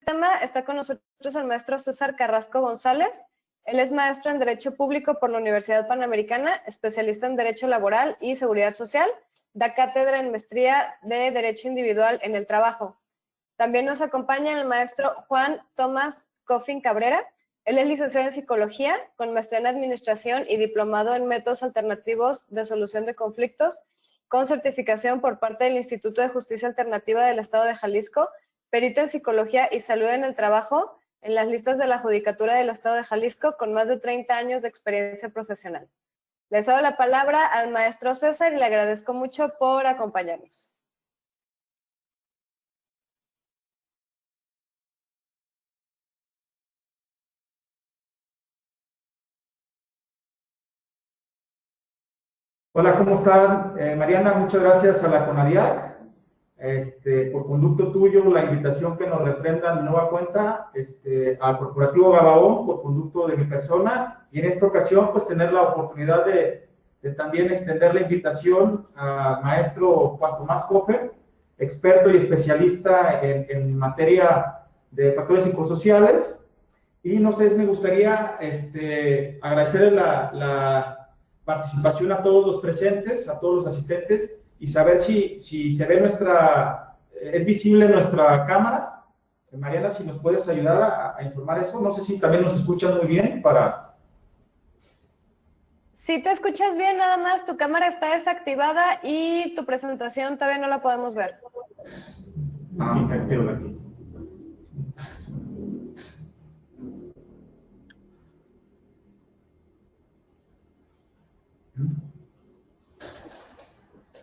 tema está con nosotros el maestro César Carrasco González. Él es maestro en Derecho Público por la Universidad Panamericana, especialista en Derecho Laboral y Seguridad Social. Da cátedra en Maestría de Derecho Individual en el Trabajo. También nos acompaña el maestro Juan Tomás Coffin Cabrera. Él es licenciado en Psicología, con maestría en Administración y diplomado en Métodos Alternativos de Solución de Conflictos, con certificación por parte del Instituto de Justicia Alternativa del Estado de Jalisco, perito en Psicología y Salud en el Trabajo, en las listas de la Judicatura del Estado de Jalisco, con más de 30 años de experiencia profesional. Les doy la palabra al maestro César y le agradezco mucho por acompañarnos. Hola, ¿cómo están? Mariana, muchas gracias a la CONADIAC por conducto tuyo, la invitación que nos refrendan de nueva cuenta, al Corporativo Gabaón por conducto de mi persona, y en esta ocasión pues tener la oportunidad de también extender la invitación al maestro Juan Tomás Coffin, experto y especialista en materia de factores psicosociales. Y no sé, me gustaría agradecerle la participación a todos los presentes, a todos los asistentes, y saber si se ve es visible nuestra cámara. Mariana, si nos puedes ayudar a informar eso. No sé si también nos escuchas muy bien para... Si te escuchas bien, nada más tu cámara está desactivada y tu presentación todavía no la podemos ver. Aquí.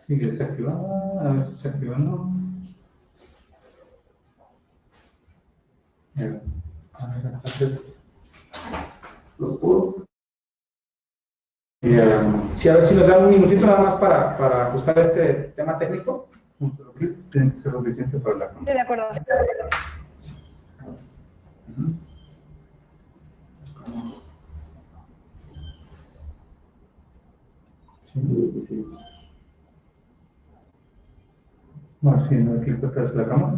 Sigue desactivada, a ver si se activa, ¿no? Sí, a ver si nos dan un minutito nada más para ajustar este tema técnico. Tiene que ser suficiente para la cámara. Sí, de acuerdo. Sí. Bueno, sí, no hay clic atrás de la cámara.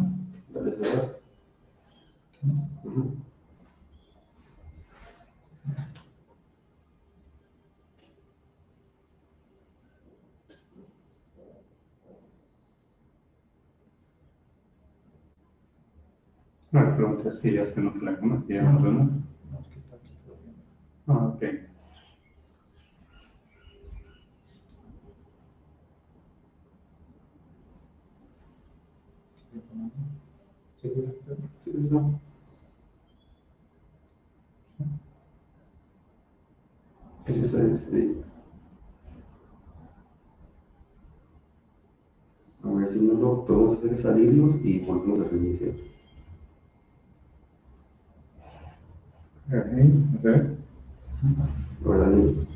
Me preguntas si ya se nota la cámara, ya nos vemos. Ah, ok. A ver si no lo podemos hacer salirnos y volvemos a reiniciar. Ok. Ahora sí.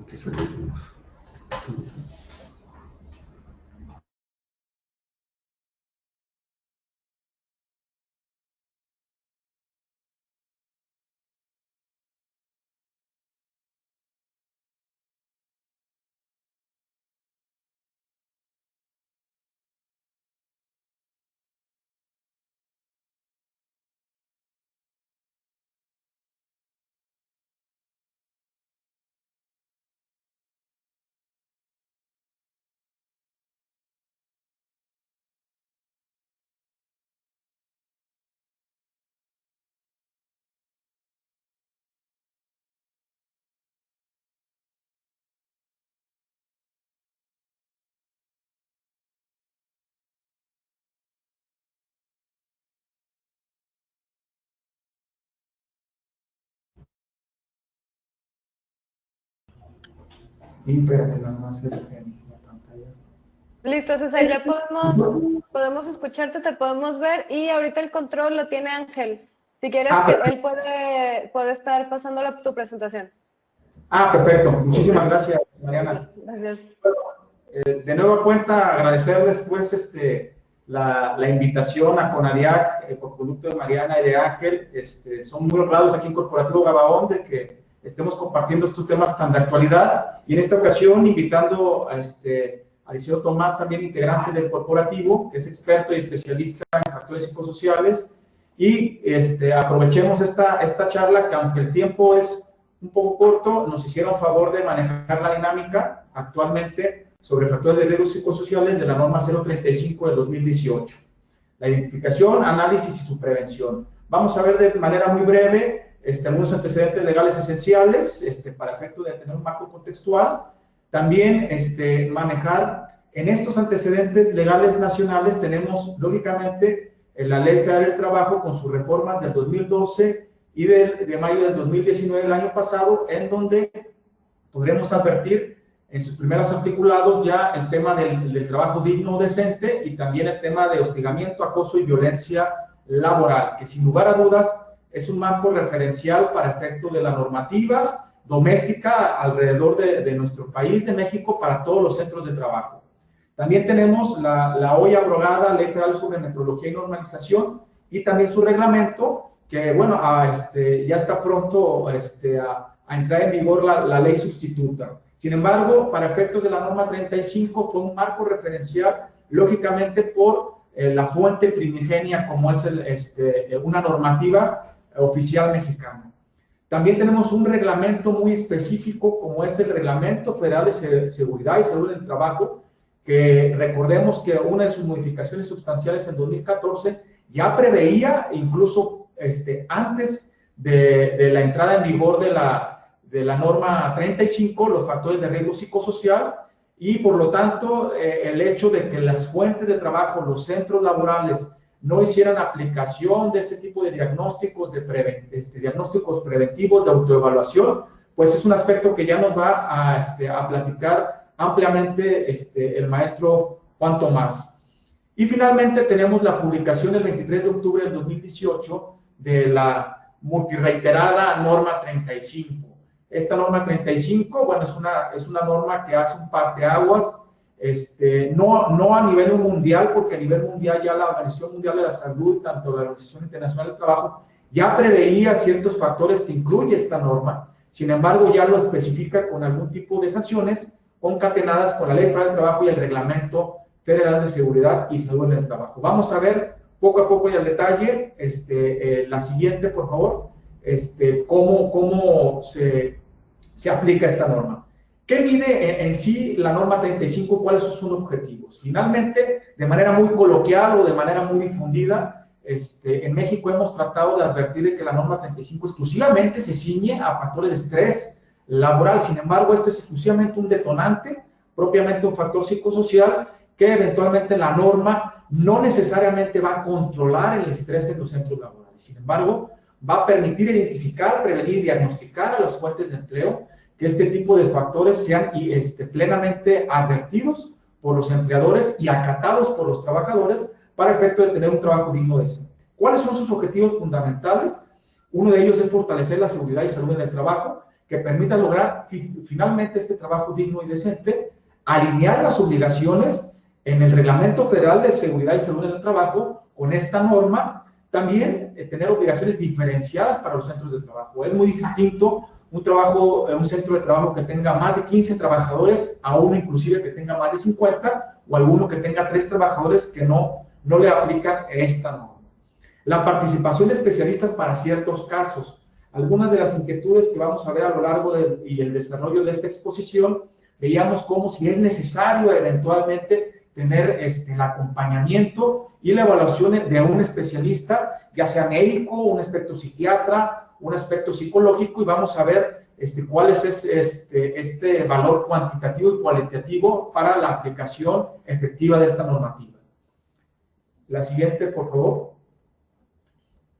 Que salimos. Y espérate, nada más en la pantalla. Listo, César, ya podemos escucharte, te podemos ver y ahorita el control lo tiene Ángel. Si quieres, él puede estar pasando tu presentación. Perfecto. Muchísimas gracias, Mariana. Gracias. De nueva cuenta, agradecerles pues la invitación a CONADIAC por conducto de Mariana y de Ángel. Son muy honrados aquí en Corporativo Gabaón de que estemos compartiendo estos temas tan de actualidad, y en esta ocasión invitando a Liceo Tomás, también integrante del corporativo, que es experto y especialista en factores psicosociales, y aprovechemos esta charla, que aunque el tiempo es un poco corto, nos hicieron favor de manejar la dinámica actualmente sobre factores de riesgo psicosociales de la norma 035 del 2018. La identificación, análisis y su prevención. Vamos a ver de manera muy breve algunos antecedentes legales esenciales para efecto de tener un marco contextual. También manejar en estos antecedentes legales nacionales tenemos lógicamente la Ley Federal del Trabajo con sus reformas del 2012 y de mayo del 2019 del año pasado, en donde podremos advertir en sus primeros articulados ya el tema del trabajo digno o decente, y también el tema de hostigamiento, acoso y violencia laboral, que sin lugar a dudas es un marco referencial para efecto de la normativa doméstica alrededor de nuestro país, de México, para todos los centros de trabajo. También tenemos la hoy abrogada Ley Federal sobre Metrología y Normalización, y también su reglamento, que bueno, ya está pronto a entrar en vigor la ley sustituta. Sin embargo, para efectos de la norma 35 fue un marco referencial, lógicamente por la fuente primigenia, como es una normativa oficial mexicana. También tenemos un reglamento muy específico, como es el Reglamento Federal de Seguridad y Salud en el Trabajo, que recordemos que una de sus modificaciones sustanciales en 2014 ya preveía, incluso antes de la entrada en vigor de la norma 35, los factores de riesgo psicosocial, y por lo tanto el hecho de que las fuentes de trabajo, los centros laborales, no hicieran aplicación de este tipo de diagnósticos, diagnósticos preventivos de autoevaluación, pues es un aspecto que ya nos va a platicar ampliamente el maestro Juan Tomás. Y finalmente tenemos la publicación el 23 de octubre del 2018 de la multireiterada norma 35. Esta norma 35, bueno, es una norma que hace un parteaguas, no a nivel mundial, porque a nivel mundial ya la Organización Mundial de la Salud, tanto la Organización Internacional del Trabajo, ya preveía ciertos factores que incluye esta norma. Sin embargo, ya lo especifica con algún tipo de sanciones concatenadas con la Ley Federal del Trabajo y el Reglamento Federal de Seguridad y Salud en el Trabajo. Vamos a ver poco a poco y al detalle, la siguiente, por favor, cómo se aplica esta norma. ¿Qué mide en sí la norma 35? ¿Cuáles son sus objetivos? Finalmente, de manera muy coloquial o de manera muy difundida, en México hemos tratado de advertir de que la norma 35 exclusivamente se ciñe a factores de estrés laboral. Sin embargo, esto es exclusivamente un detonante, propiamente un factor psicosocial, que eventualmente la norma no necesariamente va a controlar el estrés en los centros laborales. Sin embargo, va a permitir identificar, prevenir y diagnosticar a las fuentes de empleo, que este tipo de factores sean plenamente advertidos por los empleadores y acatados por los trabajadores para efecto de tener un trabajo digno decente. ¿Cuáles son sus objetivos fundamentales? Uno de ellos es fortalecer la seguridad y salud en el trabajo, que permita lograr finalmente este trabajo digno y decente, alinear las obligaciones en el Reglamento Federal de Seguridad y Salud en el Trabajo con esta norma, también tener obligaciones diferenciadas para los centros de trabajo. Es muy distinto un centro de trabajo que tenga más de 15 trabajadores a uno inclusive que tenga más de 50, o alguno que tenga 3 trabajadores que no le aplican esta norma. La participación de especialistas para ciertos casos. Algunas de las inquietudes que vamos a ver a lo largo y el desarrollo de esta exposición, veíamos cómo si es necesario eventualmente tener el acompañamiento y la evaluación de un especialista, ya sea médico, un aspecto psiquiatra, un aspecto psicológico, y vamos a ver cuál es este valor cuantitativo y cualitativo para la aplicación efectiva de esta normativa. La siguiente, por favor.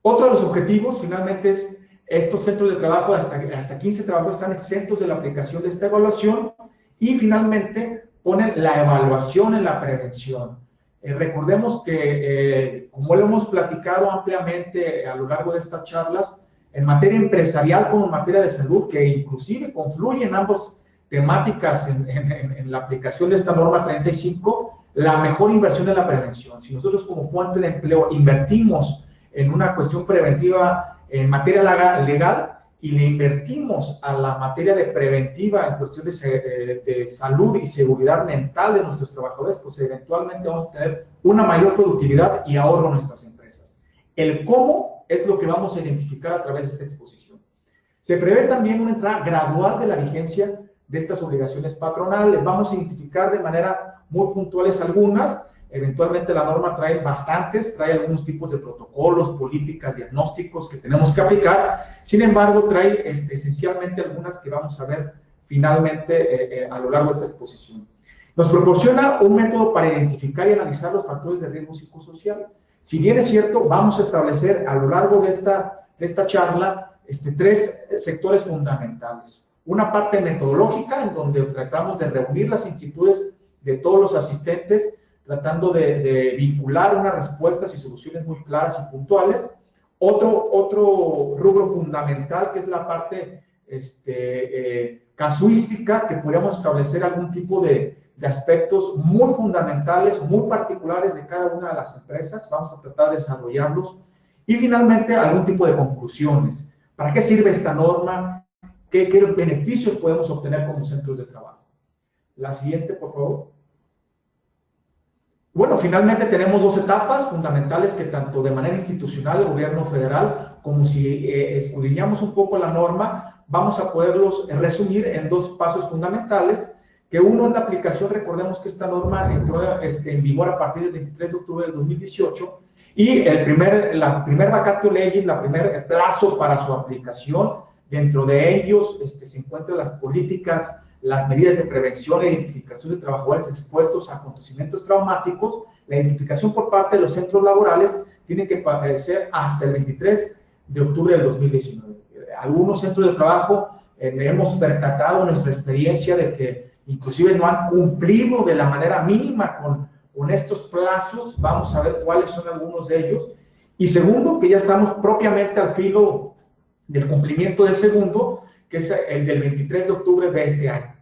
Otro de los objetivos, finalmente, es estos centros de trabajo, hasta 15 trabajos, están exentos de la aplicación de esta evaluación, y finalmente ponen la evaluación en la prevención. Recordemos que, como lo hemos platicado ampliamente a lo largo de estas charlas, en materia empresarial como en materia de salud, que inclusive confluyen ambas temáticas en la aplicación de esta norma 35, la mejor inversión es la prevención. Si nosotros como fuente de empleo invertimos en una cuestión preventiva en materia legal y le invertimos a la materia de preventiva en cuestiones de salud y seguridad mental de nuestros trabajadores, pues eventualmente vamos a tener una mayor productividad y ahorro en nuestras empresas. El cómo es lo que vamos a identificar a través de esta exposición. Se prevé también una entrada gradual de la vigencia de estas obligaciones patronales. Vamos a identificar de manera muy puntuales algunas. Eventualmente la norma trae bastantes, trae algunos tipos de protocolos, políticas, diagnósticos que tenemos que aplicar. Sin embargo, trae esencialmente algunas que vamos a ver finalmente a lo largo de esta exposición. Nos proporciona un método para identificar y analizar los factores de riesgo psicosocial. Si bien es cierto, vamos a establecer a lo largo de esta charla tres sectores fundamentales. Una parte metodológica, en donde tratamos de reunir las inquietudes de todos los asistentes, tratando de vincular unas respuestas y soluciones muy claras y puntuales. Otro rubro fundamental, que es la parte casuística, que podríamos establecer algún tipo de aspectos muy fundamentales, muy particulares de cada una de las empresas. Vamos a tratar de desarrollarlos. Y finalmente, algún tipo de conclusiones. ¿Para qué sirve esta norma? ¿Qué beneficios podemos obtener como centros de trabajo? La siguiente, por favor. Bueno, finalmente tenemos dos etapas fundamentales que tanto de manera institucional, el gobierno federal, como si escudriñamos un poco la norma, vamos a poderlos resumir en dos pasos fundamentales, que uno es la aplicación. Recordemos que esta norma entró en vigor a partir del 23 de octubre del 2018, y la primer vacatio legis, la primer plazo para su aplicación. Dentro de ellos se encuentran las políticas, las medidas de prevención e identificación de trabajadores expuestos a acontecimientos traumáticos. La identificación por parte de los centros laborales tiene que ser hasta el 23 de octubre del 2019. Algunos centros de trabajo hemos percatado en nuestra experiencia de que inclusive no han cumplido de la manera mínima con estos plazos. Vamos a ver cuáles son algunos de ellos. Y segundo, que ya estamos propiamente al filo del cumplimiento del segundo, que es el del 23 de octubre de este año.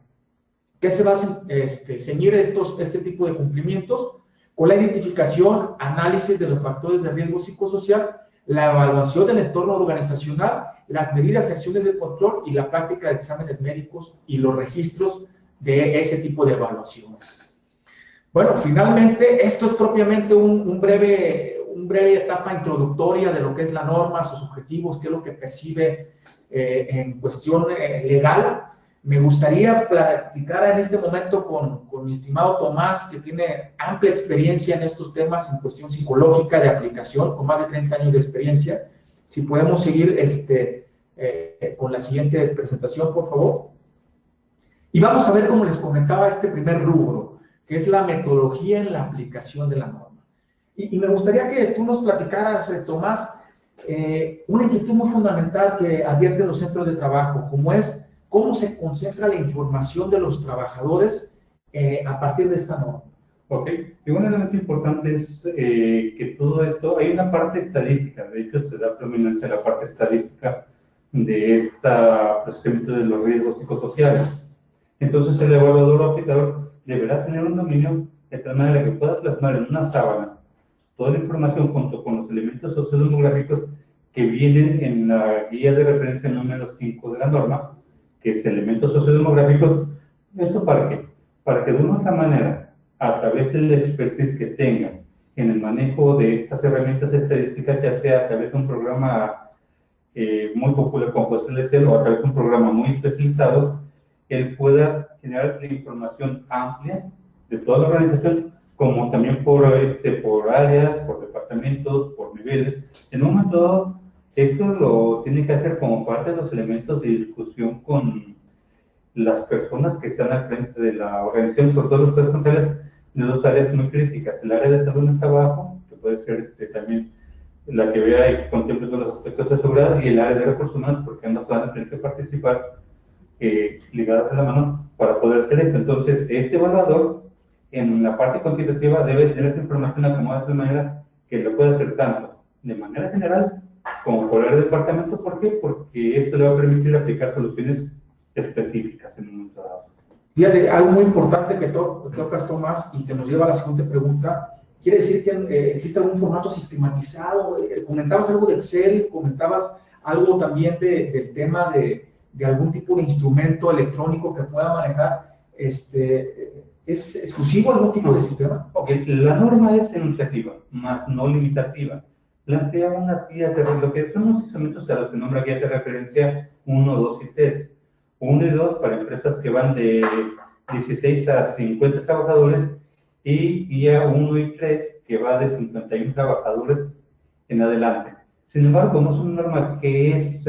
¿Qué se va a ceñir este tipo de cumplimientos? Con la identificación, análisis de los factores de riesgo psicosocial, la evaluación del entorno organizacional, las medidas y acciones de control y la práctica de exámenes médicos y los registros de ese tipo de evaluaciones. Bueno, finalmente, esto es propiamente un breve etapa introductoria de lo que es la norma, sus objetivos, qué es lo que percibe en cuestión legal. Me gustaría platicar en este momento con mi estimado Tomás, que tiene amplia experiencia en estos temas en cuestión psicológica de aplicación, con más de 30 años de experiencia. Si podemos seguir con la siguiente presentación, por favor. Y vamos a ver, como les comentaba, este primer rubro, que es la metodología en la aplicación de la norma. Y me gustaría que tú nos platicaras, Tomás, una inquietud muy fundamental que advierten los centros de trabajo, como es cómo se concentra la información de los trabajadores a partir de esta norma. Ok, y un elemento importante es que todo esto, hay una parte estadística, de hecho se da predominancia a la parte estadística de este procesamiento de los riesgos psicosociales. Entonces el evaluador o aplicador deberá tener un dominio de tal manera que pueda plasmar en una sábana toda la información junto con los elementos sociodemográficos que vienen en la guía de referencia número 5 de la norma, que es elementos sociodemográficos. ¿Esto para qué? Para que de una otra manera, a través de la expertise que tengan en el manejo de estas herramientas estadísticas, ya sea a través de un programa muy popular como puede ser el Excel, o a través de un programa muy especializado, él pueda generar la información amplia de toda la organización, como también por áreas, por departamentos, por niveles. En un momento dado, esto lo tiene que hacer como parte de los elementos de discusión con las personas que están al frente de la organización, sobre todo los responsables de dos áreas muy críticas: el área de salud en el trabajo, que puede ser también la que vea y que contemple todos los aspectos de seguridad, y el área de recursos humanos, porque ambas van a tener que participar ligadas a la mano para poder hacer esto. Entonces, este evaluador, en la parte cuantitativa, debe tener esta información acomodada de manera que lo pueda hacer tanto de manera general como por el departamento. ¿Por qué? Porque esto le va a permitir aplicar soluciones específicas en un momento dado. Fíjate, algo muy importante que tocas, Tomás, y que nos lleva a la siguiente pregunta. ¿Quiere decir que existe algún formato sistematizado? Comentabas algo de Excel, comentabas algo también del tema de algún tipo de instrumento electrónico que pueda manejar. ¿Es exclusivo algún tipo de sistema? Okay. La norma es enunciativa, más no limitativa. Plantea unas guías de lo que son los instrumentos a los que nombra guías de referencia 1, 2 y 3. 1 y 2 para empresas que van de 16 a 50 trabajadores y guía 1 y 3 que va de 51 trabajadores en adelante. Sin embargo, como es una norma que es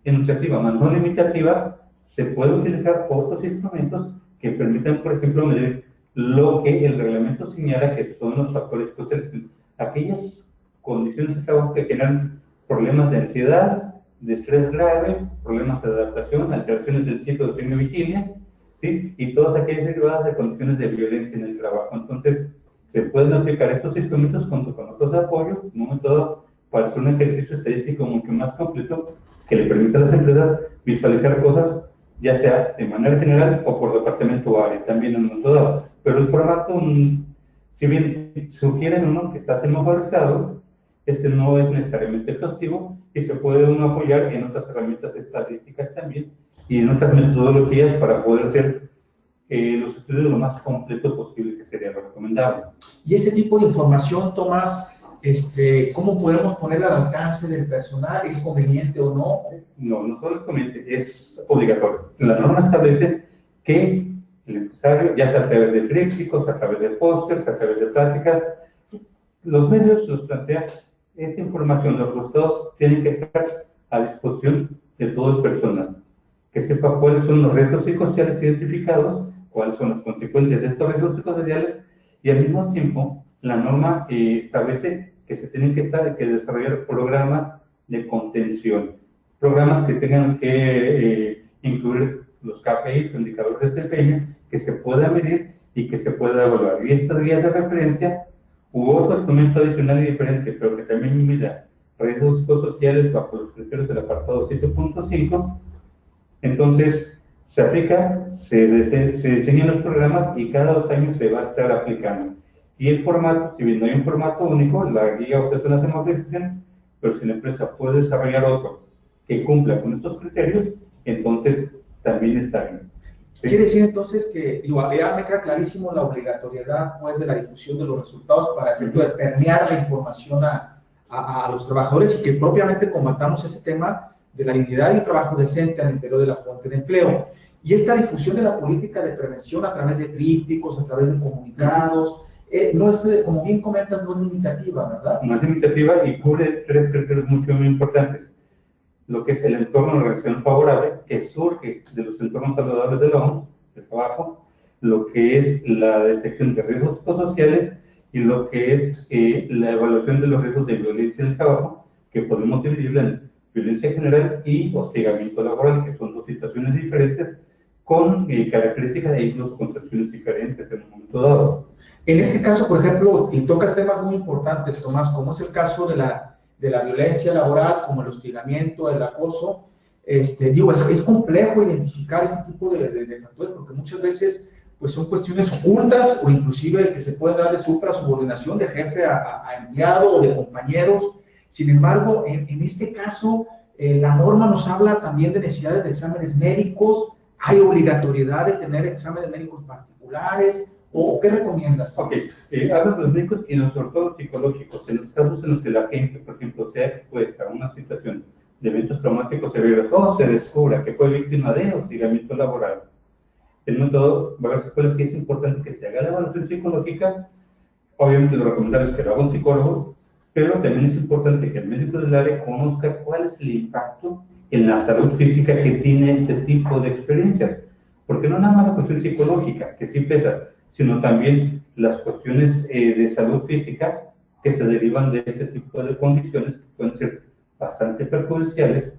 enunciativa, más no limitativa, se puede utilizar otros instrumentos que permitan, por ejemplo, medir lo que el reglamento señala que son los factores psicosociales, aquellas condiciones de trabajo que generan problemas de ansiedad, de estrés grave, problemas de adaptación, alteraciones del ciclo de sueño y vigilia, ¿sí? Y todas aquellas derivadas de condiciones de violencia en el trabajo. Entonces, se pueden aplicar estos instrumentos junto con otros de apoyo, en un momento dado, para hacer un ejercicio estadístico mucho más completo que le permita a las empresas visualizar cosas, ya sea de manera general o por departamento o área, también en un momento dado. Pero el formato, si bien sugieren uno que está semaforizado, este no es necesariamente exhaustivo y se puede uno apoyar en otras herramientas estadísticas también y en otras metodologías para poder hacer los estudios lo más completo posible, que sería lo recomendable. Y ese tipo de información, Tomás, ¿cómo podemos ponerla al alcance del personal? ¿Es conveniente o no? No, no solo es conveniente, es obligatorio. La norma establece que el empresario, ya sea a través de trípticos, a través de pósters, a través de pláticas, los medios los plantean, esta información, los resultados tienen que estar a disposición de todo el personal, que sepa cuáles son los riesgos psicosociales identificados, cuáles son las consecuencias de estos riesgos psicosociales, y al mismo tiempo la norma establece que se tienen que desarrollar programas de contención, programas que tengan que incluir los KPIs, indicadores de desempeño, que se pueda medir y que se pueda evaluar. Y estas guías de referencia u otro instrumento adicional y diferente, pero que también mida riesgos psicosociales bajo los criterios del apartado 7.5, entonces se aplica, se diseñan los programas y cada 2 años se va a estar aplicando. Y el formato, si bien no hay un formato único, la guía ofrece una semaforización, pero si la empresa puede desarrollar otro que cumpla con estos criterios, entonces también está bien. ¿Sí? Quiere decir entonces que, ya me queda clarísimo la obligatoriedad pues, de la difusión de los resultados para que permear la información a los trabajadores y que propiamente combatamos ese tema de la dignidad y el trabajo decente al interior de la fuente de empleo. Y esta difusión de la política de prevención a través de trípticos, a través de comunicados, no es, como bien comentas, no es limitativa, ¿verdad? No es limitativa y cubre 3 criterios muy importantes. Lo que es el entorno de relación favorable, que surge de los entornos saludables de la OMS, del trabajo, lo que es la detección de riesgos psicosociales y lo que es la evaluación de los riesgos de violencia en el trabajo, que podemos dividirla en violencia general y hostigamiento laboral, que son 2 situaciones diferentes con características e incluso concepciones diferentes en un momento dado. En este caso, por ejemplo, y tocas temas muy importantes, Tomás, como es el caso de la violencia laboral, como el hostigamiento, el acoso. Es complejo identificar ese tipo de factores, porque muchas veces pues, son cuestiones ocultas o inclusive que se puede dar de suprasubordinación de jefe a empleado o de compañeros. Sin embargo, en este caso, la norma nos habla también de necesidades de exámenes médicos. ¿Hay obligatoriedad de tener exámenes médicos particulares? ¿O qué recomiendas? Ok, hablan de los médicos y sobre todo psicológicos. En los casos en los que la gente, por ejemplo, sea expuesta a una situación de eventos traumáticos severos o se descubra que fue víctima de hostigamiento laboral, en un todo, varias escuelas sí es importante que se haga la evaluación psicológica. Obviamente lo recomendable es que lo haga un psicólogo, pero también es importante que el médico del área conozca cuál es el impacto en la salud física que tiene este tipo de experiencias. Porque no nada más la cuestión psicológica, que sí pesa, sino también las cuestiones de salud física que se derivan de este tipo de condiciones que pueden ser bastante perjudiciales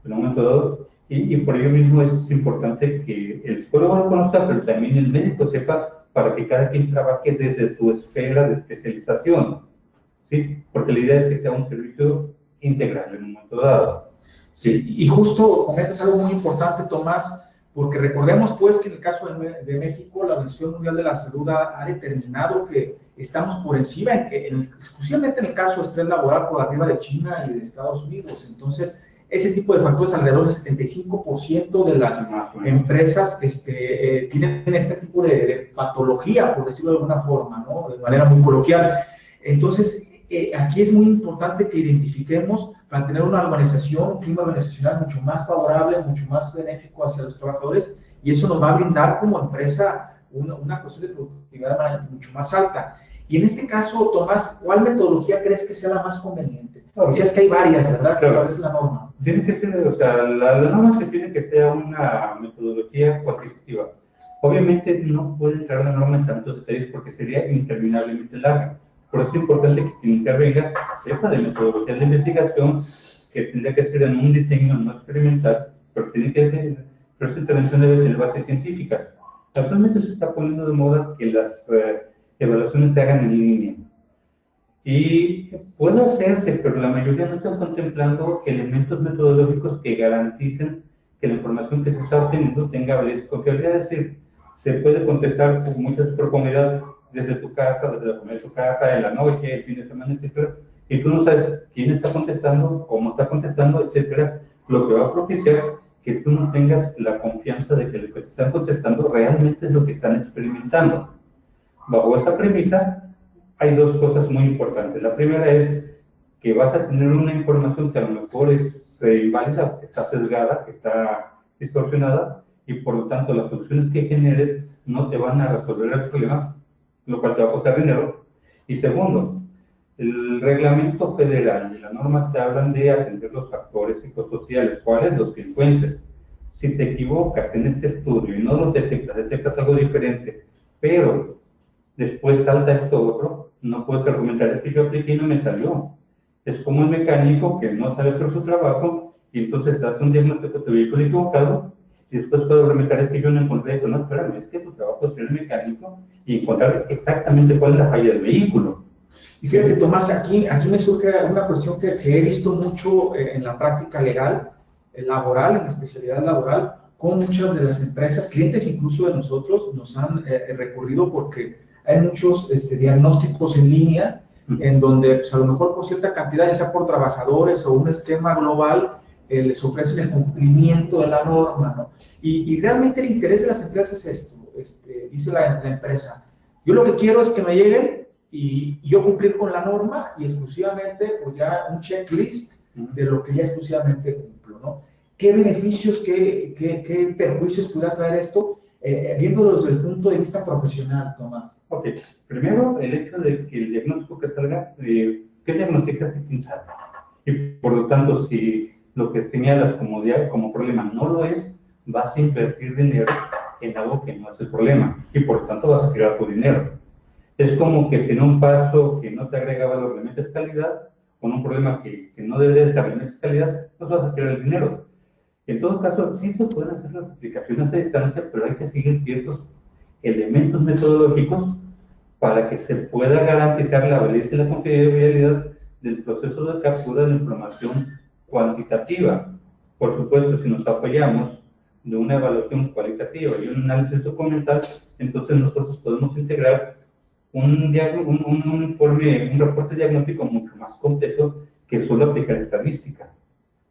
en un momento dado, y por ello mismo es importante que el psicólogo lo conozca, pero también el médico sepa, para que cada quien trabaje desde su esfera de especialización, ¿sí? Porque la idea es que sea un servicio integral en un momento dado. Sí, y justo comentas algo muy importante, Tomás, porque recordemos pues que en el caso de México, la Organización Mundial de la Salud ha determinado que estamos por encima, exclusivamente en el caso de estrés laboral, por arriba de China y de Estados Unidos. Entonces, ese tipo de factores, alrededor del 75% de las empresas tienen este tipo de patología, por decirlo de alguna forma, ¿no? De manera muy coloquial. Entonces, aquí es muy importante que identifiquemos para tener una organización, un clima organizacional mucho más favorable, mucho más benéfico hacia los trabajadores, y eso nos va a brindar como empresa una cuestión de productividad mucho más alta. Y en este caso, Tomás, ¿cuál metodología crees que sea la más conveniente? Decías que hay varias, ¿verdad? Claro. ¿Cuál es la norma? Tiene que ser, o sea, la norma se tiene que ser una metodología cuantitativa. Obviamente no puede entrar la norma en tantos detalles porque sería interminablemente larga. Por eso es importante que quien intervenga sepa de metodologías de investigación, que tendría que ser en un diseño no experimental, pero esa intervención debe tener bases científicas. Actualmente se está poniendo de moda que las evaluaciones se hagan en línea. Y puede hacerse, pero la mayoría no están contemplando elementos metodológicos que garanticen que la información que se está obteniendo tenga validez y confiabilidad. Es decir, se puede contestar con muchas probabilidades desde tu casa, desde la comida de tu casa, en la noche, el fin de semana, etcétera, y tú no sabes quién está contestando, cómo está contestando, etcétera, lo que va a propiciar que tú no tengas la confianza de que lo que te están contestando realmente es lo que están experimentando. Bajo esa premisa, hay dos cosas muy importantes. La primera es que vas a tener una información que a lo mejor es inválida, está sesgada, está distorsionada, y por lo tanto las soluciones que generes no te van a resolver el problema, lo cual te va a costar dinero. Y segundo, el reglamento federal y la norma te hablan de atender los factores psicosociales. ¿Cuáles? Los que encuentres. Si te equivocas en este estudio y no lo detectas algo diferente, pero después salta esto otro, no puedes argumentar, es que yo apliqué y no me salió. Es como el mecánico que no sabe hacer su trabajo y entonces te hace un diagnóstico de tu vehículo equivocado y después puede argumentar, es que yo no encontré esto. No, espérame, es que tu trabajo es ser el mecánico y encontrar exactamente cuál es la falla del vehículo. Y fíjate, Tomás, aquí me surge una cuestión que he visto mucho en la práctica legal, laboral, en la especialidad laboral, con muchas de las empresas, clientes incluso de nosotros, nos han recurrido porque hay muchos diagnósticos en línea en donde pues, a lo mejor por cierta cantidad, ya sea por trabajadores o un esquema global, les ofrecen el cumplimiento de la norma, ¿no? Y realmente el interés de las empresas es esto, dice la empresa, yo lo que quiero es que me lleguen y yo cumplir con la norma y exclusivamente, pues ya un checklist de lo que ya exclusivamente cumplo, ¿no? ¿Qué beneficios, qué perjuicios pudiera traer esto? Viéndolo desde el punto de vista profesional, Tomás. Ok, primero el hecho de que el diagnóstico que salga, ¿qué diagnosticas y quién sabe? Y por lo tanto, si lo que señalas como problema no lo es, vas a invertir dinero en algo que no es el problema y por lo tanto vas a tirar tu dinero. Es como que si en un paso que no te agrega valor le metes calidad, con un problema que no debería estar le metes calidad, pues vas a tirar el dinero. En todo caso, sí se pueden hacer las aplicaciones a distancia, pero hay que seguir ciertos elementos metodológicos para que se pueda garantizar la validez y la confiabilidad del proceso de captura de información cuantitativa. Por supuesto, si nos apoyamos de una evaluación cualitativa y un análisis documental, entonces nosotros podemos integrar un informe, un reporte diagnóstico mucho más completo que solo aplicar estadística.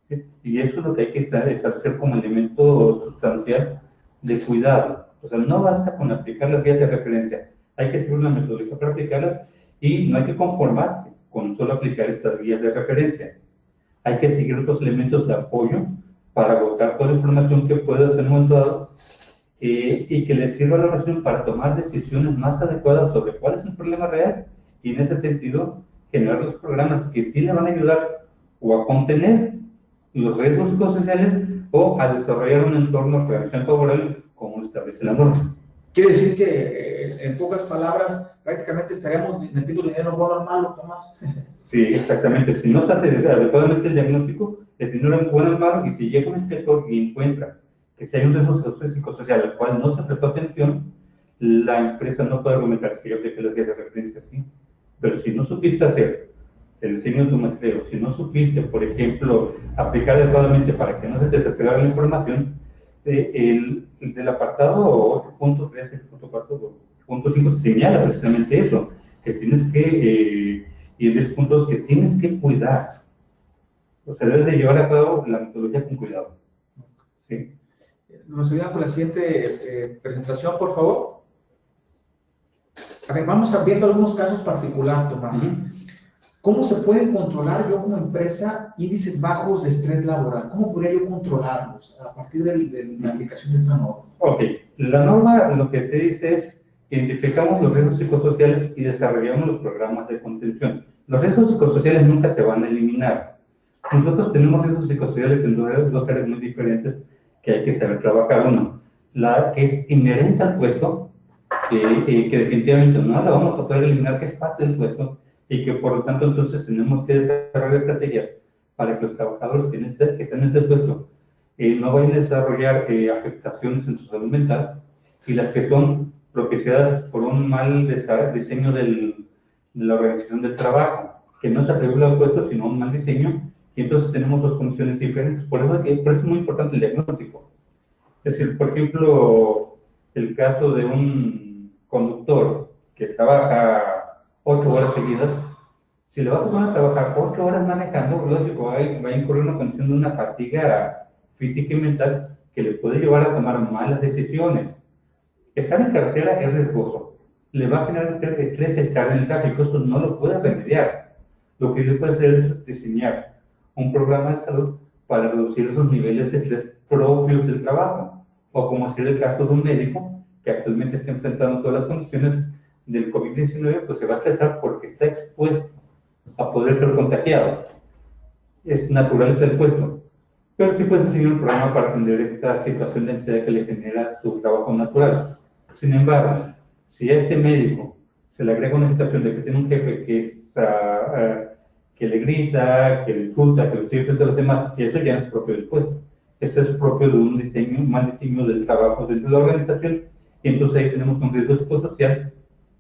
¿Sí? Y eso es lo que hay que establecer como elemento sustancial de cuidado. O sea, no basta con aplicar las guías de referencia, hay que seguir una metodología para aplicarlas y no hay que conformarse con solo aplicar estas guías de referencia. Hay que seguir otros elementos de apoyo para agotar toda la información que pueda ser en un momento dado y que les sirva a la organización para tomar decisiones más adecuadas sobre cuál es el problema real y en ese sentido generar los programas que sí le van a ayudar o a contener los riesgos psicosociales o a desarrollar un entorno de organización favorable como establece la norma. Quiere decir que, en pocas palabras, prácticamente estaríamos metiendo dinero bueno al malo, Tomás. Sí, exactamente. Si no se hace adecuadamente el diagnóstico, el dinero es bueno al malo, y si llega un inspector y encuentra que si hay un riesgo psicosocial al cual no se prestó atención, la empresa no puede argumentar que yo apliqué las guías de referencia, ¿sí? Pero si no supiste hacer el diseño de tu muestreo, si no supiste, por ejemplo, aplicar adecuadamente para que no se te desagregara la información, El del apartado 8.3, 8.4, 8.5 señala precisamente eso, que tienes que, y el 10 puntos que tienes que cuidar. O sea, debes de llevar a cabo la metodología con cuidado. ¿Sí? Nos ayudan con la siguiente presentación, por favor. A ver, vamos viendo algunos casos particulares, Tomás. ¿Cómo se pueden controlar yo como empresa índices bajos de estrés laboral? ¿Cómo podría yo controlarlos a partir de la aplicación de esta norma? Ok, la norma lo que te dice es identificamos los riesgos psicosociales y desarrollamos los programas de contención. Los riesgos psicosociales nunca se van a eliminar. Nosotros tenemos riesgos psicosociales en dos áreas muy diferentes que hay que saber trabajar. Uno, la que es inherente al puesto, que definitivamente no la vamos a poder eliminar, que es parte del puesto, y que por lo tanto entonces tenemos que desarrollar estrategias para que los trabajadores que están en ese puesto no vayan a desarrollar afectaciones en su salud mental, y las que son propiciadas por un mal diseño de la organización del trabajo, que no se atribuye al puesto, sino un mal diseño, y entonces tenemos dos condiciones diferentes. Por eso es muy importante el diagnóstico. Es decir, por ejemplo, el caso de un conductor que trabaja 8 horas seguidas, si le vas a poner a trabajar 8 horas manejando, lógico, va a incurrir una condición de una fatiga física y mental que le puede llevar a tomar malas decisiones. Estar en carretera es riesgoso, le va a generar estrés estar en el tráfico, eso no lo puede remediar. Lo que yo puedo hacer es diseñar un programa de salud para reducir esos niveles de estrés propios del trabajo, o como sería el caso de un médico que actualmente está enfrentando todas las condiciones del COVID-19, pues se va a estresar porque está expuesto a poder ser contagiado. Es natural ser puesto, pero sí puedes diseñar un programa para atender esta situación de ansiedad que le genera su trabajo natural. Sin embargo, si a este médico se le agrega una situación de que tiene un jefe que le grita, que le insulta, que lo sigue frente a los demás, y eso ya no es propio del puesto. Eso es propio de un mal diseño del trabajo dentro de la organización, y entonces ahí tenemos un riesgo psicosocial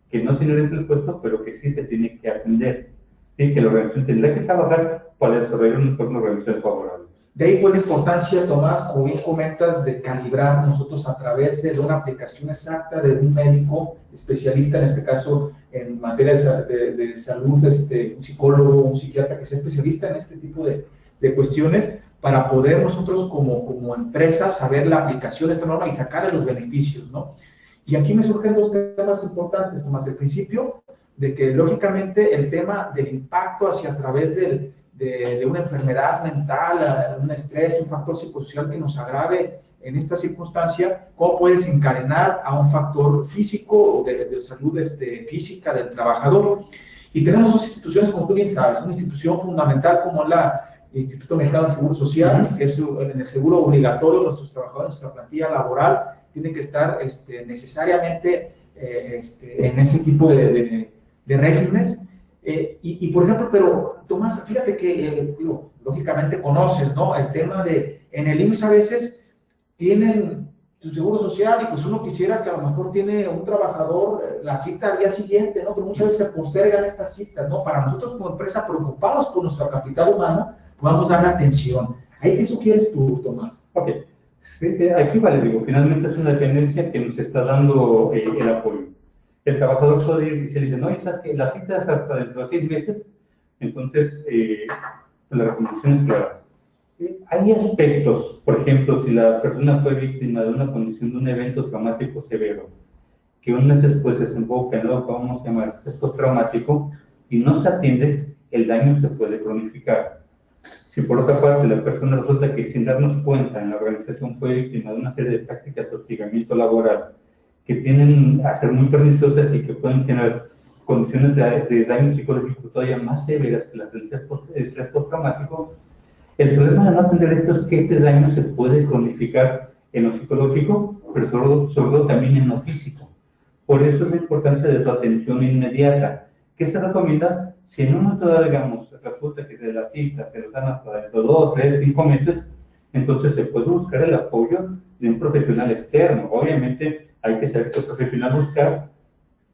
que no es inherente al puesto, pero que sí se tiene que atender. Sí, que la organización tendrá que trabajar para desarrollar un entorno de organización favorable. De ahí pues la importancia, Tomás, como bien comentas, de calibrar nosotros a través de una aplicación exacta de un médico especialista, en este caso en materia de salud, un psicólogo, un psiquiatra que sea especialista en este tipo de cuestiones, para poder nosotros como empresa saber la aplicación de esta norma y sacarle los beneficios, ¿no? Y aquí me surgen dos temas importantes, Tomás. El principio de que, lógicamente, el tema del impacto hacia a través de una enfermedad mental, un estrés, un factor psicosocial que nos agrave en esta circunstancia, cómo puede desencadenar a un factor físico, de salud física del trabajador. Y tenemos dos instituciones, como tú bien sabes, una institución fundamental como el Instituto Mexicano del Seguro Social, que es en el seguro obligatorio. Nuestros trabajadores, nuestra plantilla laboral, tienen que estar necesariamente en ese tipo de regímenes. Y por ejemplo, pero Tomás, fíjate que, lógicamente conoces, ¿no? El tema en el IMSS a veces tienen su seguro social y pues uno quisiera que a lo mejor tiene un trabajador la cita al día siguiente, ¿no? Pero muchas veces se postergan estas citas, ¿no? Para nosotros como empresa, preocupados por nuestro capital humano, podamos dar atención. ¿Ahí qué sugieres tú, Tomás? Ok. Aquí vale, digo, finalmente es una dependencia que nos está dando el apoyo. El trabajador puede ir y se le dice, no, ¿sabes qué? La cita es hasta dentro de 6 meses, entonces la recomendación es clara. Hay aspectos, por ejemplo, si la persona fue víctima de una condición de un evento traumático severo, que un mes después se desemboca en lo que vamos a llamar estrés traumático y no se atiende, el daño se puede cronificar. Si por otra parte la persona resulta que sin darnos cuenta en la organización fue víctima de una serie de prácticas de hostigamiento laboral que tienden a ser muy perniciosas y que pueden generar condiciones de daño psicológico todavía más severas que las del estrés postraumático, el problema de no atender esto es que este daño se puede cronificar en lo psicológico, pero sobre todo también en lo físico. Por eso es la importancia de su atención inmediata. ¿Qué se recomienda? Si en un momento dado, digamos, resulta que de la cita se lo dan hasta dentro de 2, 3, 5 meses, entonces se puede buscar el apoyo de un profesional externo. Obviamente hay que saber qué profesional buscar,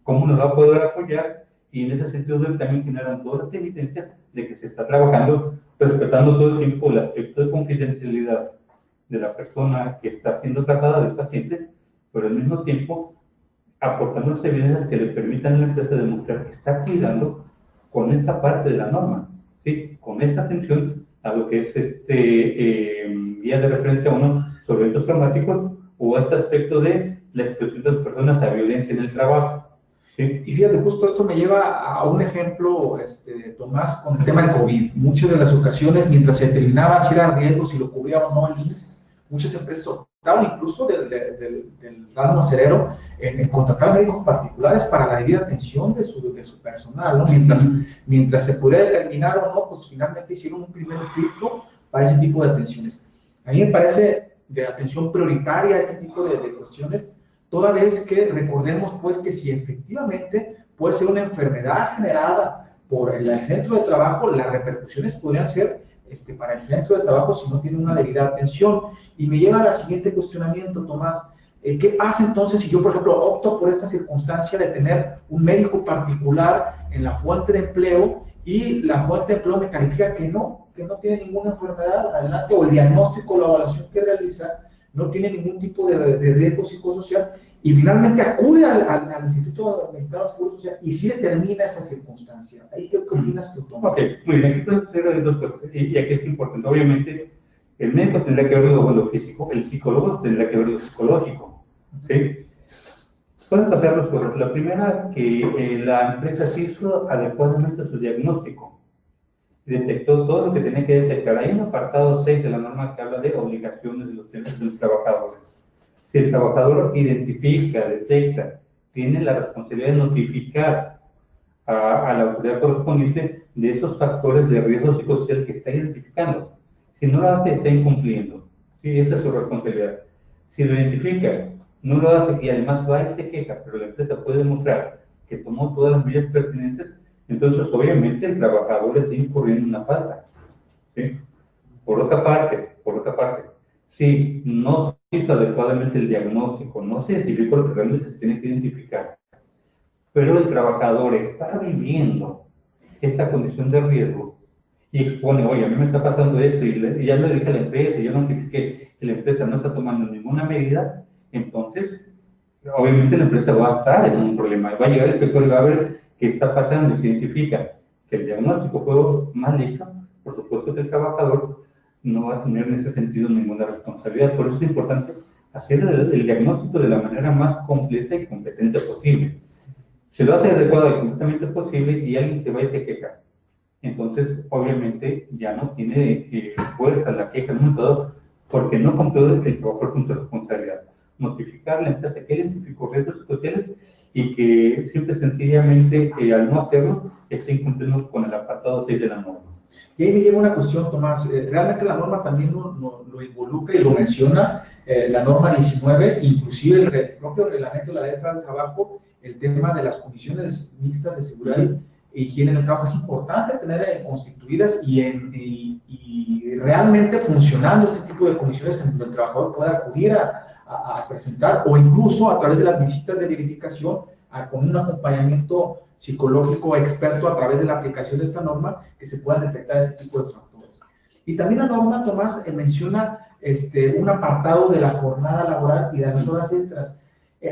cómo nos va a poder apoyar, y en ese sentido también generan todas las evidencias de que se está trabajando respetando todo el tiempo el aspecto de confidencialidad de la persona que está siendo tratada, del paciente, pero al mismo tiempo aportando las evidencias que le permitan a la empresa demostrar que está cuidando con esta parte de la norma, ¿sí? Con esta atención a lo que es guía de referencia 1 sobre eventos traumáticos o este aspecto de la exposición de las personas a violencia en el trabajo. ¿Sí? Y fíjate, justo esto me lleva a un ejemplo, Tomás, con el tema del COVID. Muchas de las ocasiones, mientras se determinaba si era riesgo, si lo cubría o no el IMSS, muchas empresas optaron, incluso del ramo acerero, en contratar médicos particulares para la debida atención de su personal, ¿no? Mientras se pudiera determinar o no, pues finalmente hicieron un primer filtro para ese tipo de atenciones. A mí me parece de atención prioritaria ese tipo de cuestiones, toda vez que recordemos pues que si efectivamente puede ser una enfermedad generada por el centro de trabajo, las repercusiones podrían ser para el centro de trabajo si no tiene una debida atención. Y me lleva al siguiente cuestionamiento, Tomás. ¿Qué pasa entonces si yo, por ejemplo, opto por esta circunstancia de tener un médico particular en la fuente de empleo y la fuente de empleo me califica que no tiene ninguna enfermedad adelante, o el diagnóstico o la evaluación que realiza no tiene ningún tipo de riesgo psicosocial, y finalmente acude al Instituto Mexicano de Seguro Social y sí determina esa circunstancia? ¿Ahí qué opinas tú, Tomás? Ok, muy bien, aquí estoy de dos cosas, y aquí es importante. Obviamente, el médico tendrá que ver lo físico, el psicólogo tendrá que ver lo psicológico, ¿sí? Pueden pasar dos cosas. La primera, que la empresa se hizo adecuadamente su diagnóstico, detectó todo lo que tenía que detectar. Hay un apartado 6 de la norma que habla de obligaciones de los trabajadores. Si el trabajador identifica, detecta, tiene la responsabilidad de notificar a la autoridad correspondiente de esos factores de riesgo psicosocial que está identificando. Si no lo hace, está incumpliendo. Sí, esa es su responsabilidad. Si lo identifica, no lo hace y además va y se queja, pero la empresa puede demostrar que tomó todas las medidas pertinentes, entonces obviamente el trabajador está incurriendo en una falta. ¿Sí? Por otra parte, si no se hizo adecuadamente el diagnóstico, no se identificó lo que realmente se tiene que identificar, pero el trabajador está viviendo esta condición de riesgo y expone, oye, a mí me está pasando esto, y ya le dije a la empresa, y yo notifiqué que la empresa no está tomando ninguna medida, entonces, obviamente la empresa va a estar en un problema. Va a llegar el inspector y va a ver qué está pasando y se identifica que el diagnóstico fue mal hecho. Por supuesto que el trabajador no va a tener en ese sentido ninguna responsabilidad. Por eso es importante hacer el diagnóstico de la manera más completa y competente posible. Se lo hace adecuado y completamente posible y alguien se va y se queja. Entonces, obviamente, ya no tiene fuerza la queja en un momento porque no cumplió el trabajador con su responsabilidad. Notificar a la empresa que identificó riesgos sociales y que simple y sencillamente al no hacerlo está incumpliendo con el apartado 6 de la norma. Y ahí me lleva una cuestión, Tomás. Realmente la norma también lo involucra y lo menciona, la norma 19, inclusive el propio reglamento de la Ley Federal del Trabajo, el tema de las condiciones mixtas de seguridad e higiene en el trabajo. Es importante tener constituidas y realmente funcionando este tipo de condiciones en donde el trabajador pueda acudir a presentar, o incluso a través de las visitas de verificación, con un acompañamiento psicológico experto a través de la aplicación de esta norma, que se puedan detectar ese tipo de factores. Y también la norma, Tomás, menciona un apartado de la jornada laboral y de las horas extras.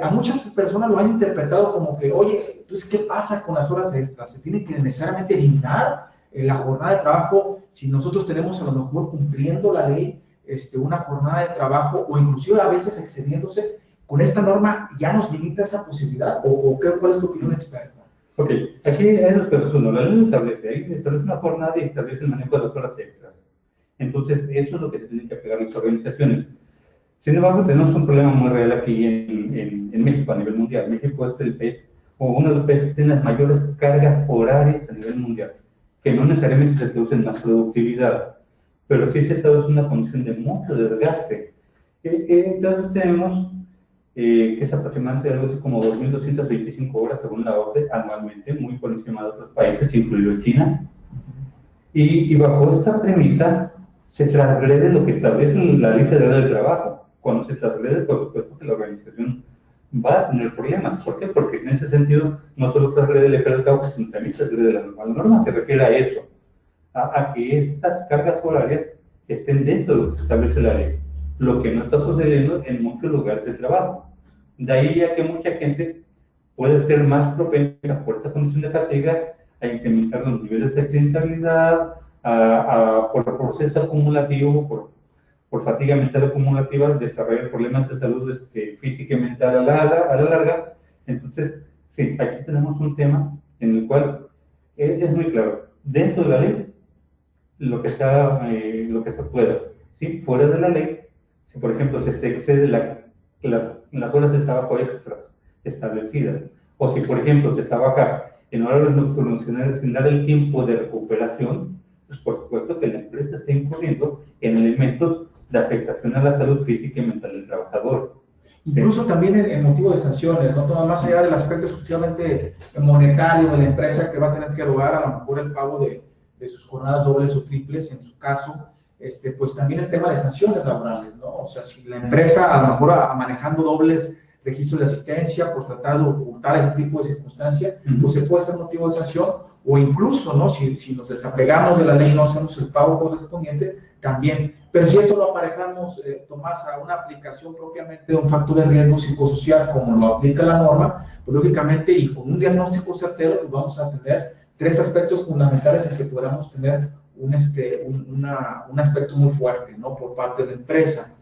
A muchas personas lo han interpretado como que, oye, entonces, ¿qué pasa con las horas extras? ¿Se tiene que necesariamente eliminar la jornada de trabajo si nosotros tenemos a lo mejor cumpliendo la ley una jornada de trabajo, o inclusive a veces excediéndose? ¿Con esta norma ya nos limita esa posibilidad? ¿Cuál es tu opinión experta? Ok, aquí hay dos cosas. Uno, la ley establece una jornada y establece el manejo de las horas extras. Entonces, eso es lo que se tiene que pegar las organizaciones. Sin embargo, tenemos un problema muy real aquí en México a nivel mundial. México es el país, o uno de los países que tiene las mayores cargas horarias a nivel mundial, que no necesariamente se traduce en más productividad, pero sí se traduce en una condición de mucho desgaste. Entonces tenemos que es aproximadamente algo así como 2.225 horas según la OCDE anualmente, muy por encima de otros países, incluido China. Y bajo esta premisa se transgrede lo que establece la Ley Federal del Trabajo. Cuando se transgrede, por supuesto que la organización va a tener problemas. ¿Por qué? Porque en ese sentido no solo transgrede la Ley Federal del Trabajo, sino también transgrede la norma. La norma se refiere a eso, a que estas cargas horarias estén dentro de lo que establece la ley. lo que no está sucediendo en muchos lugares de trabajo. De ahí ya que mucha gente puede ser más propensa por esa condición de fatiga a incrementar los niveles de accidentabilidad, por proceso acumulativo, por fatiga mental acumulativa, desarrollar problemas de salud física y mental a la larga. Entonces, sí, aquí tenemos un tema en el cual es muy claro, dentro de la ley, lo que se pueda, ¿sí? Fuera de la ley, si por ejemplo se excede las horas de trabajo extras establecidas, o si por ejemplo se trabaja en horarios nocturnos sin dar el tiempo de recuperación, pues por supuesto que la empresa está incurriendo en elementos de afectación a la salud física y mental del trabajador. Incluso sí, también en motivo de sanciones, ¿no? Todo más allá del aspecto exclusivamente monetario de la empresa que va a tener que erogar a lo mejor el pago de sus jornadas dobles o triples, en su caso, pues también el tema de sanciones laborales, ¿no? O sea, si la empresa a lo mejor manejando dobles registros de asistencia por tratar de ocultar ese tipo de circunstancia, pues se puede ser motivo de sanción, o incluso, ¿no? Si nos desapegamos de la ley y no hacemos el pago correspondiente, también. Pero si esto lo aparejamos, Tomás, a una aplicación propiamente de un factor de riesgo psicosocial, como lo aplica la norma, pues lógicamente, y con un diagnóstico certero, pues vamos a tener 3 aspectos fundamentales en que podamos tener un aspecto muy fuerte, ¿no? Por parte de la empresa.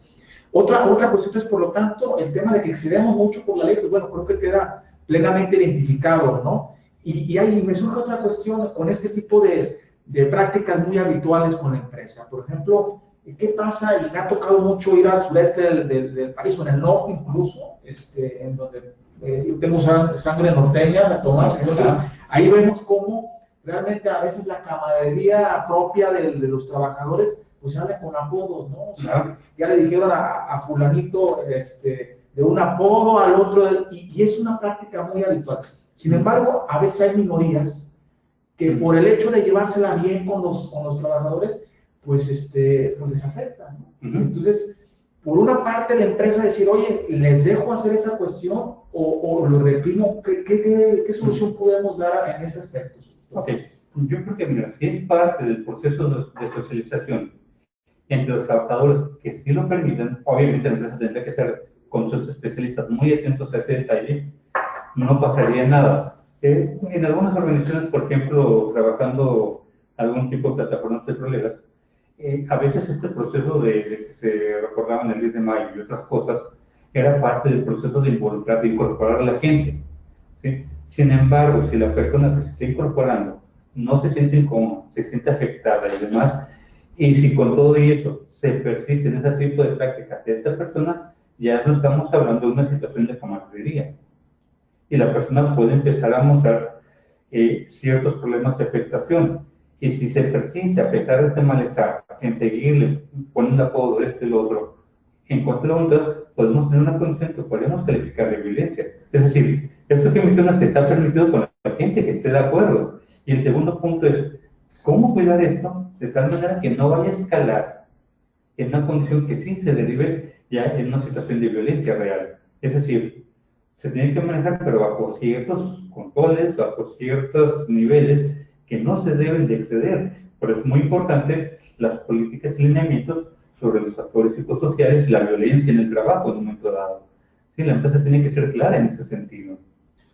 Otra cuestión es, por lo tanto, el tema de que excedemos mucho por la ley, pues bueno, creo que queda plenamente identificado, ¿no? Y ahí me surge otra cuestión con este tipo de prácticas muy habituales con la empresa. Por ejemplo, ¿qué pasa? Y me ha tocado mucho ir al sureste del país, o en el norte incluso, en donde yo tengo sangre norteña, Tomás, entonces ahí vemos cómo realmente a veces la camaradería propia de los trabajadores pues se habla con apodos, ¿no? O sea, ya le dijeron a fulanito de un apodo al otro, y es una práctica muy habitual. Sin embargo, a veces hay minorías que por el hecho de llevársela bien con los trabajadores, pues les afecta, ¿no? Entonces, por una parte la empresa decir, oye, ¿les dejo hacer esa cuestión o lo reprimo? ¿Qué solución podemos dar en ese aspecto? Ok, yo creo que mira, si es parte del proceso de socialización entre los trabajadores que sí lo permiten, obviamente la empresa tendría que ser con sus especialistas muy atentos a ese detalle, no pasaría nada. En algunas organizaciones, por ejemplo, trabajando algún tipo de plataformas petroleras, a veces este proceso de que se recordaban el 10 de mayo y otras cosas, era parte del proceso de involucrar, de incorporar a la gente, ¿sí? Sin embargo, si la persona que se está incorporando no se siente incómoda, se siente afectada y demás, y si con todo eso se persiste en ese tipo de prácticas de esta persona, ya no estamos hablando de una situación de camaradería. Y la persona puede empezar a mostrar ciertos problemas de afectación. Y si se persiste, a pesar de este malestar, en seguirle poniendo apodo este y lo otro, en contra de la voluntad, podemos tener una condición que podemos calificar de violencia. Es decir, esto que mencionas está permitido con la gente que esté de acuerdo. Y el segundo punto es, ¿cómo cuidar esto de tal manera que no vaya a escalar en una condición que sí se derive ya en una situación de violencia real? Es decir, se tiene que manejar, pero bajo ciertos controles, bajo ciertos niveles que no se deben de exceder. Pero es muy importante las políticas y lineamientos sobre los factores psicosociales y la violencia en el trabajo en un momento dado. Sí, la empresa tiene que ser clara en ese sentido.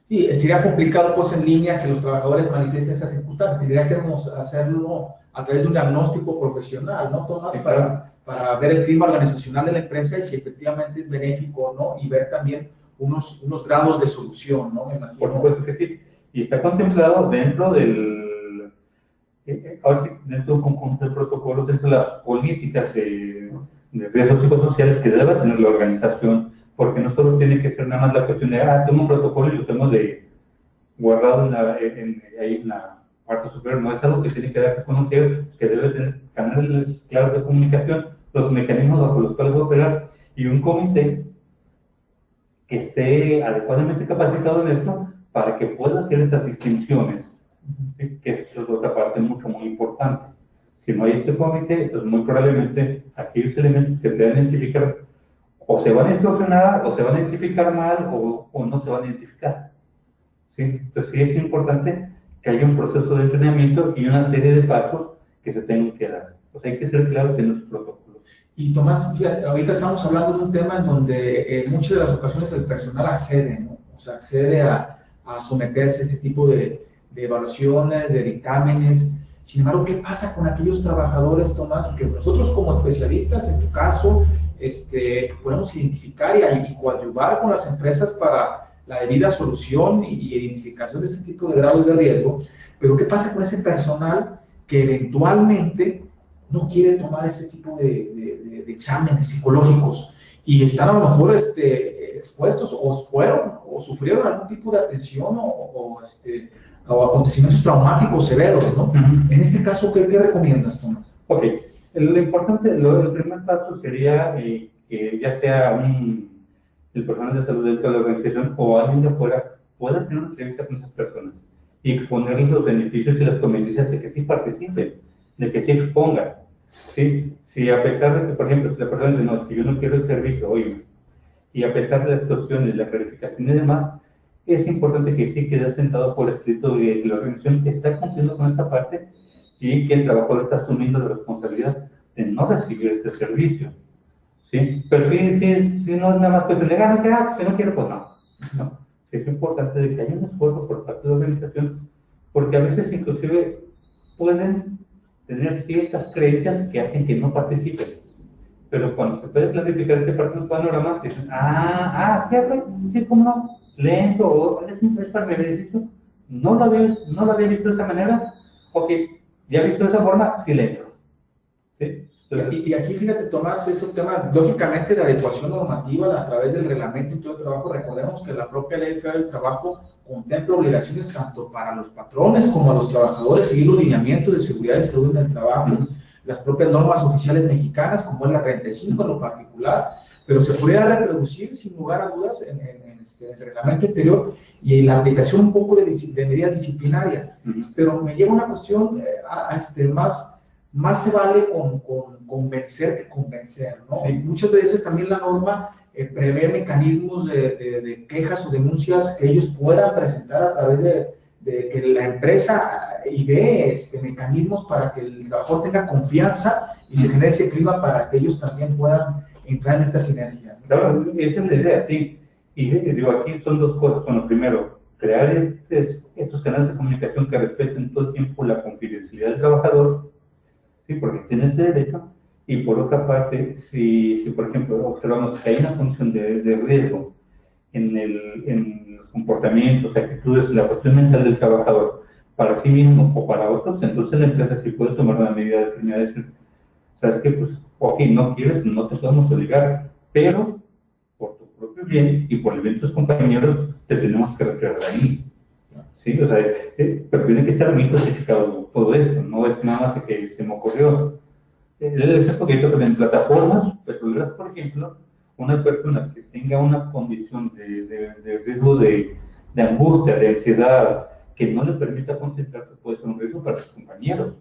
Sí, sería complicado pues en línea que los trabajadores manifiesten esas circunstancias. Tendríamos que hacerlo a través de un diagnóstico profesional, ¿no, Tomás? Sí, para ver el clima organizacional de la empresa y si efectivamente es benéfico o no, y ver también unos grados de solución, ¿no? Me imagino. Por supuesto que sí. Y está contemplado dentro del, ahora sí, dentro de un conjunto de protocolos, dentro de las políticas de riesgos psicosociales que debe tener la organización, porque no solo tiene que ser nada más la cuestión de, tengo un protocolo y lo tengo guardado ahí en la parte superior, no es algo que tiene que darse a conocer, que debe tener canales claros de comunicación, los mecanismos bajo los cuales operar, y un comité que esté adecuadamente capacitado en esto para que pueda hacer esas distinciones, ¿sí? Que es otra parte muy importante. Si no hay este comité, entonces muy probablemente aquellos elementos que se van a identificar o se van a distorsionar, o se van a identificar mal, o no se van a identificar. ¿Sí? Entonces sí es importante que haya un proceso de entrenamiento y una serie de pasos que se tengan que dar. Pues hay que ser claros en los protocolos. Y Tomás, fíjate, ahorita estamos hablando de un tema en donde en muchas de las ocasiones el personal accede, ¿no? O sea, accede a someterse a este tipo de evaluaciones, de dictámenes. Sin embargo, ¿qué pasa con aquellos trabajadores, Tomás? Que nosotros como especialistas, en tu caso, podemos identificar y coadyuvar con las empresas para la debida solución y identificación de este tipo de grados de riesgo. Pero ¿qué pasa con ese personal que eventualmente no quiere tomar ese tipo de exámenes psicológicos y están a lo mejor expuestos o fueron o sufrieron algún tipo de atención o acontecimientos traumáticos severos, ¿no? En este caso, ¿qué recomiendas, Tomás? Ok, lo importante, el primer paso sería que ya sea el personal de salud dentro de la organización o alguien de afuera pueda tener una entrevista con esas personas y exponerles los beneficios y las conveniencias de que sí participen, de que sí expongan. ¿Sí? Si a pesar de que, por ejemplo, si la persona dice, no, si yo no quiero el servicio, oye, y a pesar de las cuestiones, la clarificación y demás, es importante que sí quede sentado por escrito de que la organización está cumpliendo con esta parte y que el trabajador está asumiendo la responsabilidad de no recibir este servicio. ¿Sí? Pero si no es nada más cuestión de ganas, si no quiero, pues no. Es importante de que haya un esfuerzo por parte de la organización, porque a veces inclusive pueden tener ciertas creencias que hacen que no participen. Pero cuando se puede clarificar este panorama, dicen, sí, cómo no, lento, o es para mi beneficio, no lo había visto de esa manera, ok, ya visto de esa forma, sí lento. ¿Sí? Y aquí, fíjate, Tomás, es un tema, lógicamente, de adecuación normativa a través del reglamento y todo el trabajo. Recordemos que la propia Ley Federal del Trabajo contempla obligaciones tanto para los patrones como a los trabajadores, seguir los lineamientos de seguridad y salud en el trabajo, las propias normas oficiales mexicanas, como es la 35 en lo particular, pero se podría reproducir, sin lugar a dudas, en el reglamento interior y en la aplicación un poco de medidas disciplinarias. Pero me lleva una cuestión más se vale convencer que convencer, ¿no? Y muchas veces también la norma prevé mecanismos de quejas o denuncias que ellos puedan presentar a través de que la empresa idee mecanismos para que el trabajador tenga confianza y se genere ese clima para que ellos también puedan entrar en esta sinergia, ¿no? Claro, esa es la idea, sí. Y digo, aquí son dos cosas. Bueno, primero, crear estos canales de comunicación que respeten todo el tiempo la confidencialidad del trabajador, ¿sí? Porque tiene ese derecho. Y por otra parte, si por ejemplo observamos que hay una condición de riesgo en los comportamientos, actitudes, la cuestión mental del trabajador, para sí mismo o para otros, entonces la empresa sí puede tomar una medida determinada y decir, ¿sabes qué? Pues, ok, no quieres, no te podemos obligar, pero por tu propio bien y por el bien de tus compañeros, te tenemos que retirar de ahí. ¿Sí? O sea, pero tiene que estar muy clasificado todo esto, no es nada más que se me ocurrió. El ejemplo que yo en plataformas petroleras, por ejemplo, una persona que tenga una condición de riesgo de angustia, de ansiedad, que no le permita concentrarse, puede ser un riesgo para sus compañeros.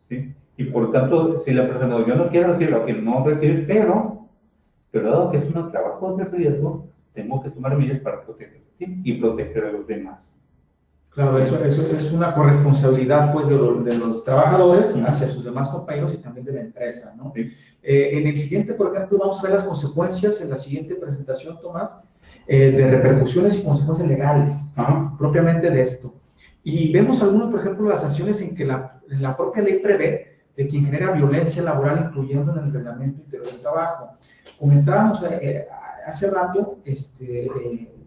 ¿Sí? Y por tanto, si la persona dice, yo no quiero decirlo, que no recibir, pero dado que es un trabajo de riesgo, tengo que tomar medidas para proteger y proteger a los demás. Claro, eso es una corresponsabilidad, pues, de los trabajadores hacia sus demás compañeros y también de la empresa, ¿no? Sí. En el siguiente, por ejemplo, vamos a ver las consecuencias en la siguiente presentación, Tomás, de repercusiones y consecuencias legales, propiamente de esto. Y vemos algunas, por ejemplo, las sanciones en que la propia ley prevé de quien genera violencia laboral, incluyendo en el reglamento interior del trabajo. Comentábamos hace rato,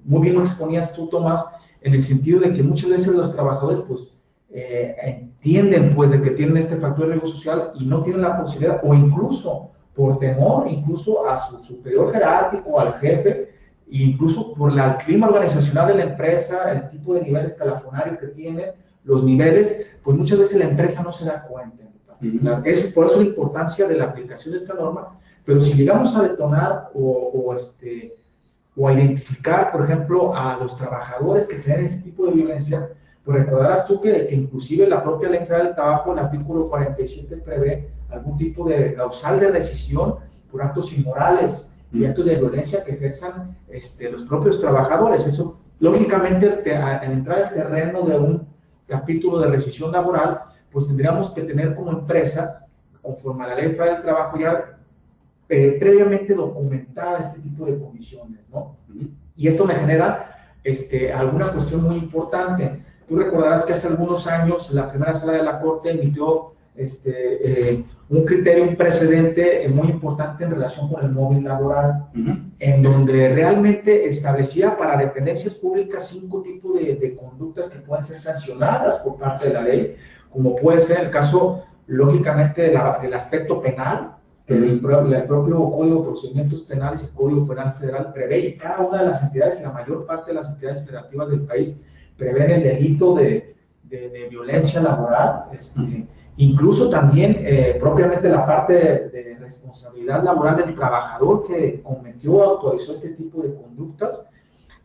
muy bien lo exponías tú, Tomás, en el sentido de que muchas veces los trabajadores, pues, entienden, pues, de que tienen este factor de riesgo social y no tienen la posibilidad, o incluso por temor, incluso a su superior jerárquico, al jefe, incluso por el clima organizacional de la empresa, el tipo de nivel escalafonario que tiene, los niveles, pues muchas veces la empresa no se da cuenta. Por eso la importancia de la aplicación de esta norma, pero si llegamos a detonar o a identificar, por ejemplo, a los trabajadores que tienen ese tipo de violencia, pues recordarás tú que inclusive la propia Ley Federal del Trabajo, el artículo 47, prevé algún tipo de causal de rescisión por actos inmorales y actos de violencia que ejerzan los propios trabajadores. Eso, lógicamente, al entrar al terreno de un capítulo de rescisión laboral, pues tendríamos que tener como empresa conforme a la Ley Federal del Trabajo, ya previamente documentada este tipo de condiciones, ¿no? Y esto me genera alguna cuestión muy importante. Tú recordarás que hace algunos años la primera sala de la Corte emitió un criterio, un precedente muy importante en relación con el móvil laboral, en donde realmente establecía para dependencias públicas 5 tipos de conductas que pueden ser sancionadas por parte de la ley, como puede ser el caso, lógicamente, del aspecto penal, que el propio Código de Procedimientos Penales y el Código Penal Federal prevé, y cada una de las entidades, y la mayor parte de las entidades federativas del país, prevén el delito de violencia laboral, incluso también propiamente la parte de responsabilidad laboral del trabajador que cometió o autorizó este tipo de conductas,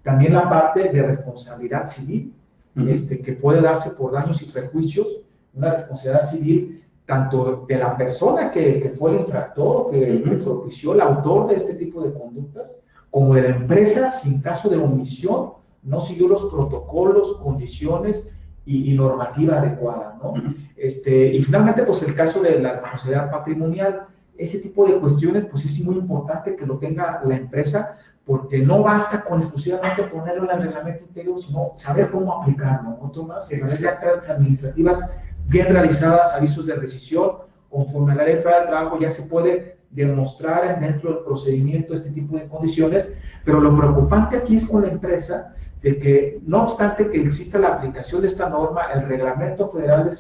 también la parte de responsabilidad civil, que puede darse por daños y perjuicios, una responsabilidad civil tanto de la persona que fue el infractor, que propició el autor de este tipo de conductas, como de la empresa si en caso de omisión no siguió los protocolos, condiciones y normativa adecuada, ¿no? Y finalmente, pues el caso de la responsabilidad patrimonial, ese tipo de cuestiones, pues es muy importante que lo tenga la empresa, porque no basta con exclusivamente ponerlo en el reglamento interior, sino saber cómo aplicarlo, ¿no, Tomás? Que de actas administrativas bien realizadas, avisos de rescisión, conforme a la Ley Federal del Trabajo ya se puede demostrar dentro del procedimiento este tipo de condiciones, pero lo preocupante aquí es con la empresa, de que no obstante que exista la aplicación de esta norma, el Reglamento Federal de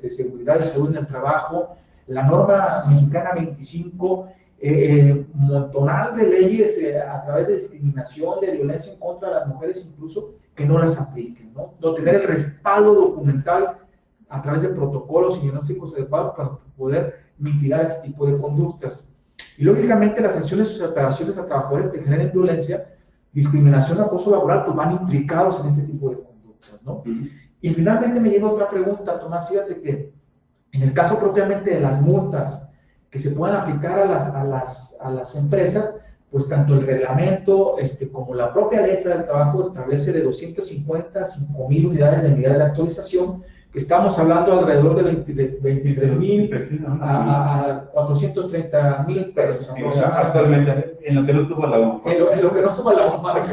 Seguridad y Salud en el Trabajo, la norma mexicana 25, montonal de leyes a través de discriminación, de violencia en contra de las mujeres incluso, que no las apliquen, ¿no? No tener el respaldo documental a través de protocolos y diagnósticos adecuados para poder mitigar ese tipo de conductas. Y lógicamente las sanciones o operaciones a trabajadores que generen violencia, discriminación, acoso laboral, pues van implicados en este tipo de conductas, ¿no? Y finalmente me llega otra pregunta, Tomás, fíjate que en el caso propiamente de las multas que se puedan aplicar a las empresas, pues tanto el reglamento como la propia Ley Federal del Trabajo establece de 250 a 5,000 unidades de medidas de actualización, que estamos hablando alrededor de 23,000 a 430,000 pesos. Actualmente, en lo que no suba la bomba. En lo que no suba la bomba.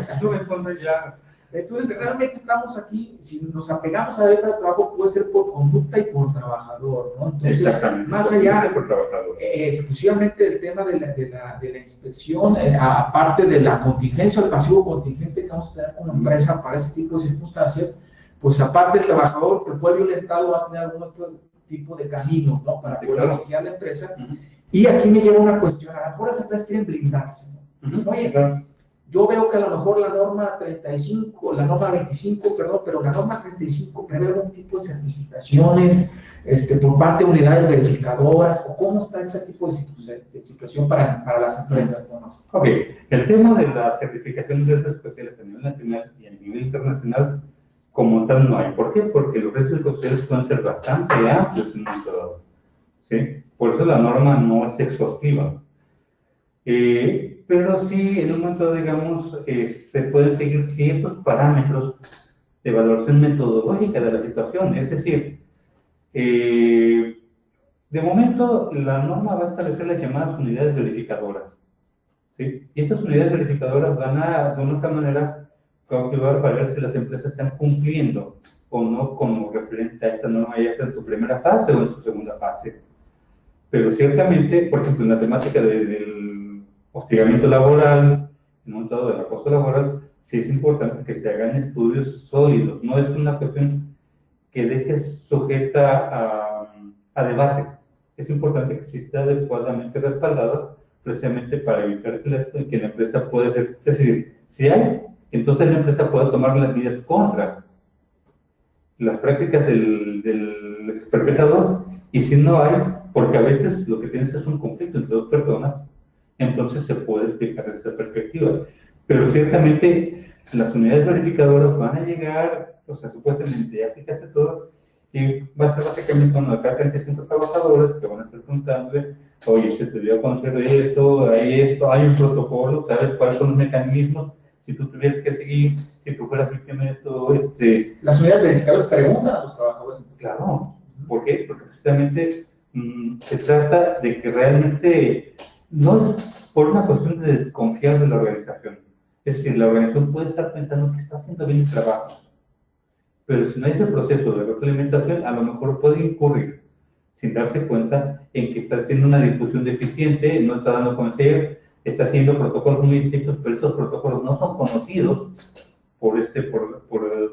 Entonces, realmente estamos aquí, si nos apegamos a la Ley Federal del Trabajo, puede ser por conducta y por trabajador, ¿no? Entonces, más allá, exclusivamente del tema de la inspección, aparte de la contingencia o el pasivo contingente que vamos a tener con la empresa para ese tipo de circunstancias, pues aparte el trabajador que fue violentado va a tener algún otro tipo de camino, ¿no? Para poder exigir a la empresa. Y aquí me lleva una cuestión, a lo mejor las empresas quieren blindarse, ¿no? Dicen, oye, yo veo que a lo mejor la norma 35, la norma 25, perdón, pero la norma 35 prevé algún tipo de certificaciones por parte de unidades verificadoras, o cómo está ese tipo de situación para las empresas, Tomás. Ok, el tema de la certificación de riesgos especiales a nivel nacional y a nivel internacional, como tal no hay. ¿Por qué? Porque los riesgos sociales pueden ser bastante amplios en un momento dado, ¿sí? Por eso la norma no es exhaustiva. Pero sí, en un momento, digamos, se pueden seguir ciertos parámetros de evaluación metodológica de la situación. Es decir, de momento la norma va a establecer las llamadas unidades verificadoras, ¿sí? Y estas unidades verificadoras van a, de una otra manera, calcular para ver si las empresas están cumpliendo o no como referente a esta norma, ya sea en su primera fase o en su segunda fase. Pero ciertamente, por ejemplo, en la temática del hostigamiento laboral, en un dado del acoso laboral, sí es importante que se hagan estudios sólidos. No es una cuestión que dejes sujeta a debate. Es importante que esté adecuadamente respaldada, precisamente para evitar que la empresa pueda ser, es decir, si hay, entonces la empresa puede tomar las medidas contra las prácticas del perpetrador, y si no hay, porque a veces lo que tienes es un conflicto entre dos personas, entonces se puede explicar desde esa perspectiva. Pero ciertamente las unidades verificadoras van a llegar, o sea, supuestamente ya aplicaste todo, y va a ser básicamente una de cada 35 trabajadores que van a estar preguntándole, oye, se te dio a conocer esto, hay un protocolo, ¿sabes cuáles son los mecanismos? Si tú tuvieras que seguir, si tú fueras víctima de todo, Las unidades verificadoras preguntan a los trabajadores. Claro, ¿por qué? Porque precisamente se trata de que realmente no es por una cuestión de desconfiar de la organización. Es decir, la organización puede estar pensando que está haciendo bien el trabajo, pero si no hay ese proceso de retroalimentación, a lo mejor puede incurrir sin darse cuenta en que está haciendo una difusión deficiente, no está dando consejo, está haciendo protocolos muy estrictos, pero esos protocolos no son conocidos por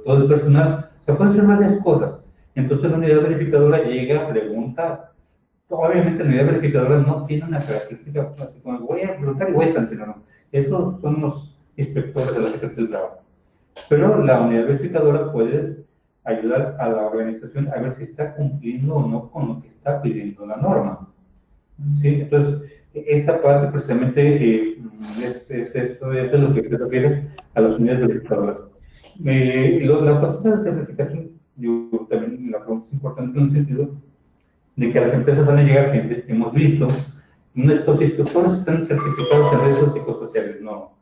todo el personal. Se pueden hacer varias cosas. Entonces la unidad verificadora llega, pregunta. Obviamente la unidad verificadora no tiene una característica así como voy a preguntar y voy a sancionar. No. Esos son los inspectores de la Secretaría del Trabajo. Pero la unidad verificadora puede ayudar a la organización a ver si está cumpliendo o no con lo que está pidiendo la norma. ¿Sí? Entonces, esta parte precisamente eso es lo que se refiere a las unidades verificadoras. La cuestión de certificación, yo también la pregunta es importante en el sentido de que a las empresas van a llegar gente, hemos visto, nuestros instructores están certificados en riesgos psicosociales, no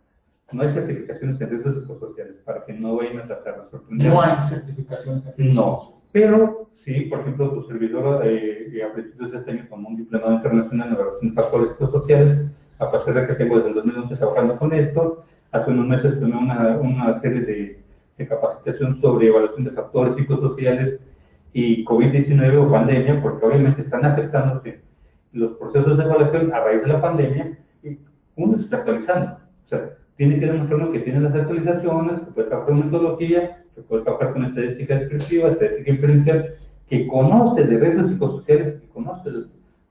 hay certificaciones en riesgos psicosociales, para que no vayan a tratar de sorprender. No hay certificaciones en No, pero sí, por ejemplo, tu servidor a principios de este año tomó un diplomado internacional en evaluación de factores psicosociales, a pesar de que tengo desde el 2011 trabajando con esto. Hace unos meses tomé una serie de capacitación sobre evaluación de factores psicosociales y COVID-19 o pandemia, porque obviamente están afectándose los procesos de evaluación a raíz de la pandemia y uno se está actualizando. O sea, tiene que demostrarnos que tiene las actualizaciones, que puede trabajar con metodología, que puede trabajar con estadística descriptiva, estadística inferencial, que conoce de riesgos psicosociales, que conoce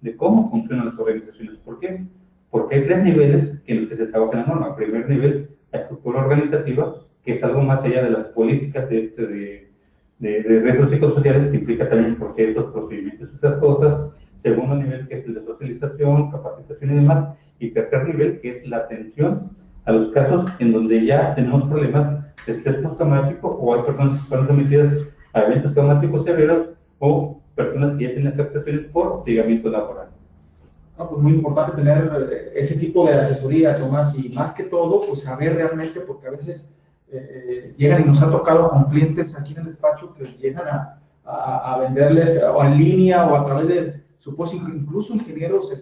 de cómo funcionan las organizaciones. ¿Por qué? Porque hay 3 niveles en los que se trabaja en la norma. El primer nivel, la estructura organizativa, que es algo más allá de las políticas de riesgos psicosociales, que implica también procesos, procedimientos y otras cosas. Segundo nivel, que es el de socialización, capacitación y demás. Y tercer nivel, que es la atención a los casos en donde ya tenemos problemas de estrés postraumático o hay personas que están sometidas a eventos traumáticos severos o personas que ya tienen afectaciones por hostigamiento laboral. No, pues muy importante tener ese tipo de asesoría, Tomás, y más que todo, pues saber realmente, porque a veces llegan y nos ha tocado con clientes aquí en el despacho que llegan a venderles o en línea o a través de, supongo, incluso ingenieros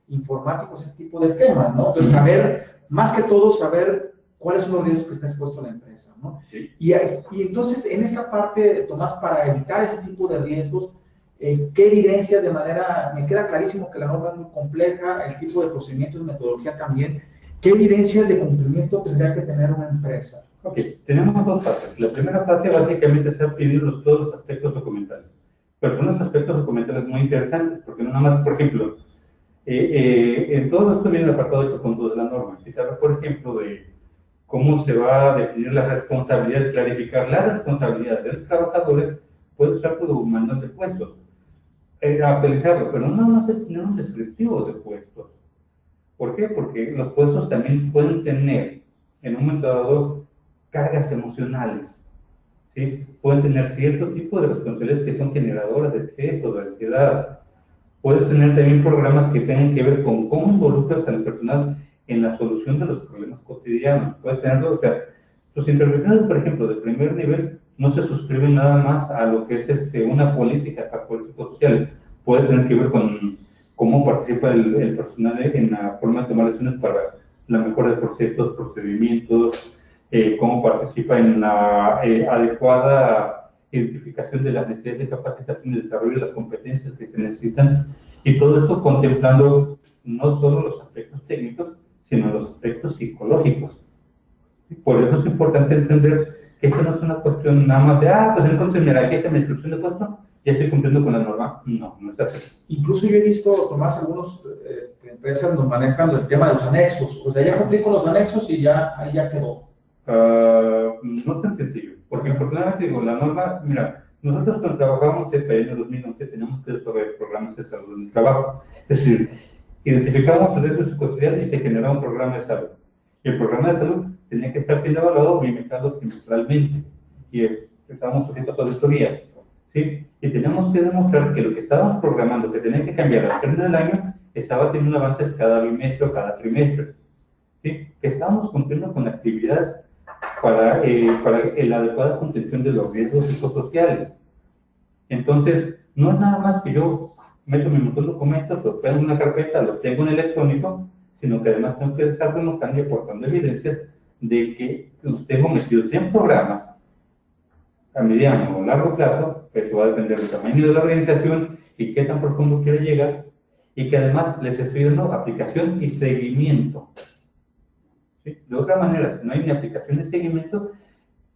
informáticos, ese tipo de esquemas, ¿no? Entonces, más que todo, saber cuáles son los riesgos que está expuesto la empresa, ¿no? Sí. Y entonces, en esta parte, Tomás, para evitar ese tipo de riesgos, ¿qué evidencias de manera, me queda clarísimo que la norma es muy compleja, el tipo de procedimientos, metodología también, qué evidencias de cumplimiento tendría que tener una empresa? Ok, tenemos 2 partes. La primera parte básicamente es pedir todos los aspectos documentales, pero son los aspectos documentales muy interesantes, porque no nada más, por ejemplo, en todo esto viene el apartado 8.2 de la norma. Si se habla, por ejemplo, de cómo se va a definir las responsabilidades, clarificar las responsabilidades de los trabajadores, puede usar tu manual de puestos, actualizarlo, pero no nada más es tener un descriptivo de puestos. ¿Por qué? Porque los puestos también pueden tener, en un momento dado, cargas emocionales, ¿sí? Pueden tener cierto tipo de responsabilidades que son generadoras de estrés o de ansiedad. Puedes tener también programas que tengan que ver con cómo involucras al personal en la solución de los problemas cotidianos. Puedes tenerlo, o sea, tus intervenciones, por ejemplo, de primer nivel, no se suscriben nada más a lo que es una política para políticos sociales. Puede tener que ver con cómo participa el personal en la forma de tomar decisiones para la mejora de procesos, procedimientos, cómo participa en la adecuada identificación de las necesidades de capacitación y desarrollo de las competencias que se necesitan, y todo eso contemplando no solo los aspectos técnicos, sino los aspectos psicológicos. Por eso es importante entender que esto no es una cuestión nada más de, pues entonces mira, aquí está mi inscripción de puesto, ya estoy cumpliendo con la norma. No, no es así. Incluso yo he visto, Tomás, algunas empresas nos manejan el tema de los anexos, o sea, ya cumplí con los anexos y ya, ahí ya quedó. No es tan sencillo, porque afortunadamente digo, la norma, mira, nosotros cuando trabajábamos en el 2011 teníamos que desarrollar programas de salud en el trabajo, es decir, identificábamos el riesgo psicosocial y se generaba un programa de salud. Y el programa de salud tenía que estar siendo evaluado bimestralmente trimestralmente, y estábamos sujetos a auditorías, ¿sí? Y teníamos que demostrar que lo que estábamos programando, que tenía que cambiar al término del año, estaba teniendo avances cada bimestre o cada trimestre, ¿sí? Que estábamos cumpliendo con actividades para la adecuada contención de los riesgos psicosociales. Entonces, no es nada más que yo meto mi montón de documentos, los pego en una carpeta, los tengo en electrónico, sino que además tengo que estar demostrando y aportando evidencias de que los tengo metidos en programas a mediano o largo plazo, que eso va a depender del tamaño de la organización y qué tan profundo quiere llegar, y que además les estoy dando aplicación y seguimiento. ¿Sí? De otra manera, si no hay ni aplicación de seguimiento,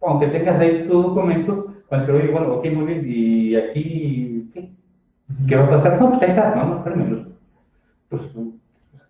aunque tengas ahí tu documento, cuando se oye, bueno, ok, muy bien, ¿y aquí qué? ¿Qué va a pasar? No, pues ahí está, no, espérame, pues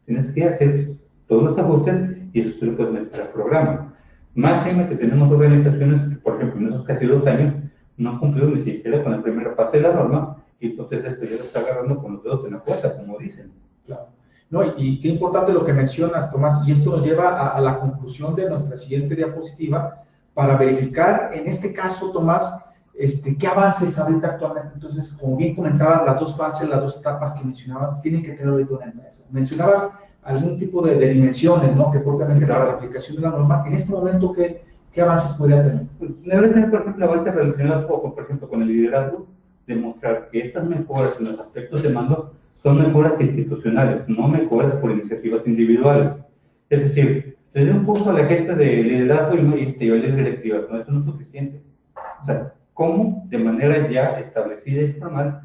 tienes que hacer todos los ajustes y eso se lo puedes meter al programa. Máxima que tenemos organizaciones que, por ejemplo, en esos casi 2 años, no han cumplido ni siquiera con la primera fase de la norma, y entonces esto ya lo está agarrando con los dedos en la puerta, como dicen. Claro. No, y qué importante lo que mencionas, Tomás, y esto nos lleva a la conclusión de nuestra siguiente diapositiva para verificar, en este caso, Tomás, qué avances ahorita actualmente. Entonces, como bien comentabas, las dos fases, las dos etapas que mencionabas, tienen que tener ahorita una empresa. Mencionabas algún tipo de dimensiones, ¿no? Que propiamente para la aplicación de la norma, en este momento, ¿qué avances podría tener? Pues, debe tener, por ejemplo, avances relacionados por ejemplo, con el liderazgo, demostrar que estas mejoras en los aspectos de mando son mejoras institucionales, no mejoras por iniciativas individuales. Es decir, le doy un curso a la gente de liderazgo y niveles directivas, no, eso no es suficiente. O sea, cómo de manera ya establecida y formal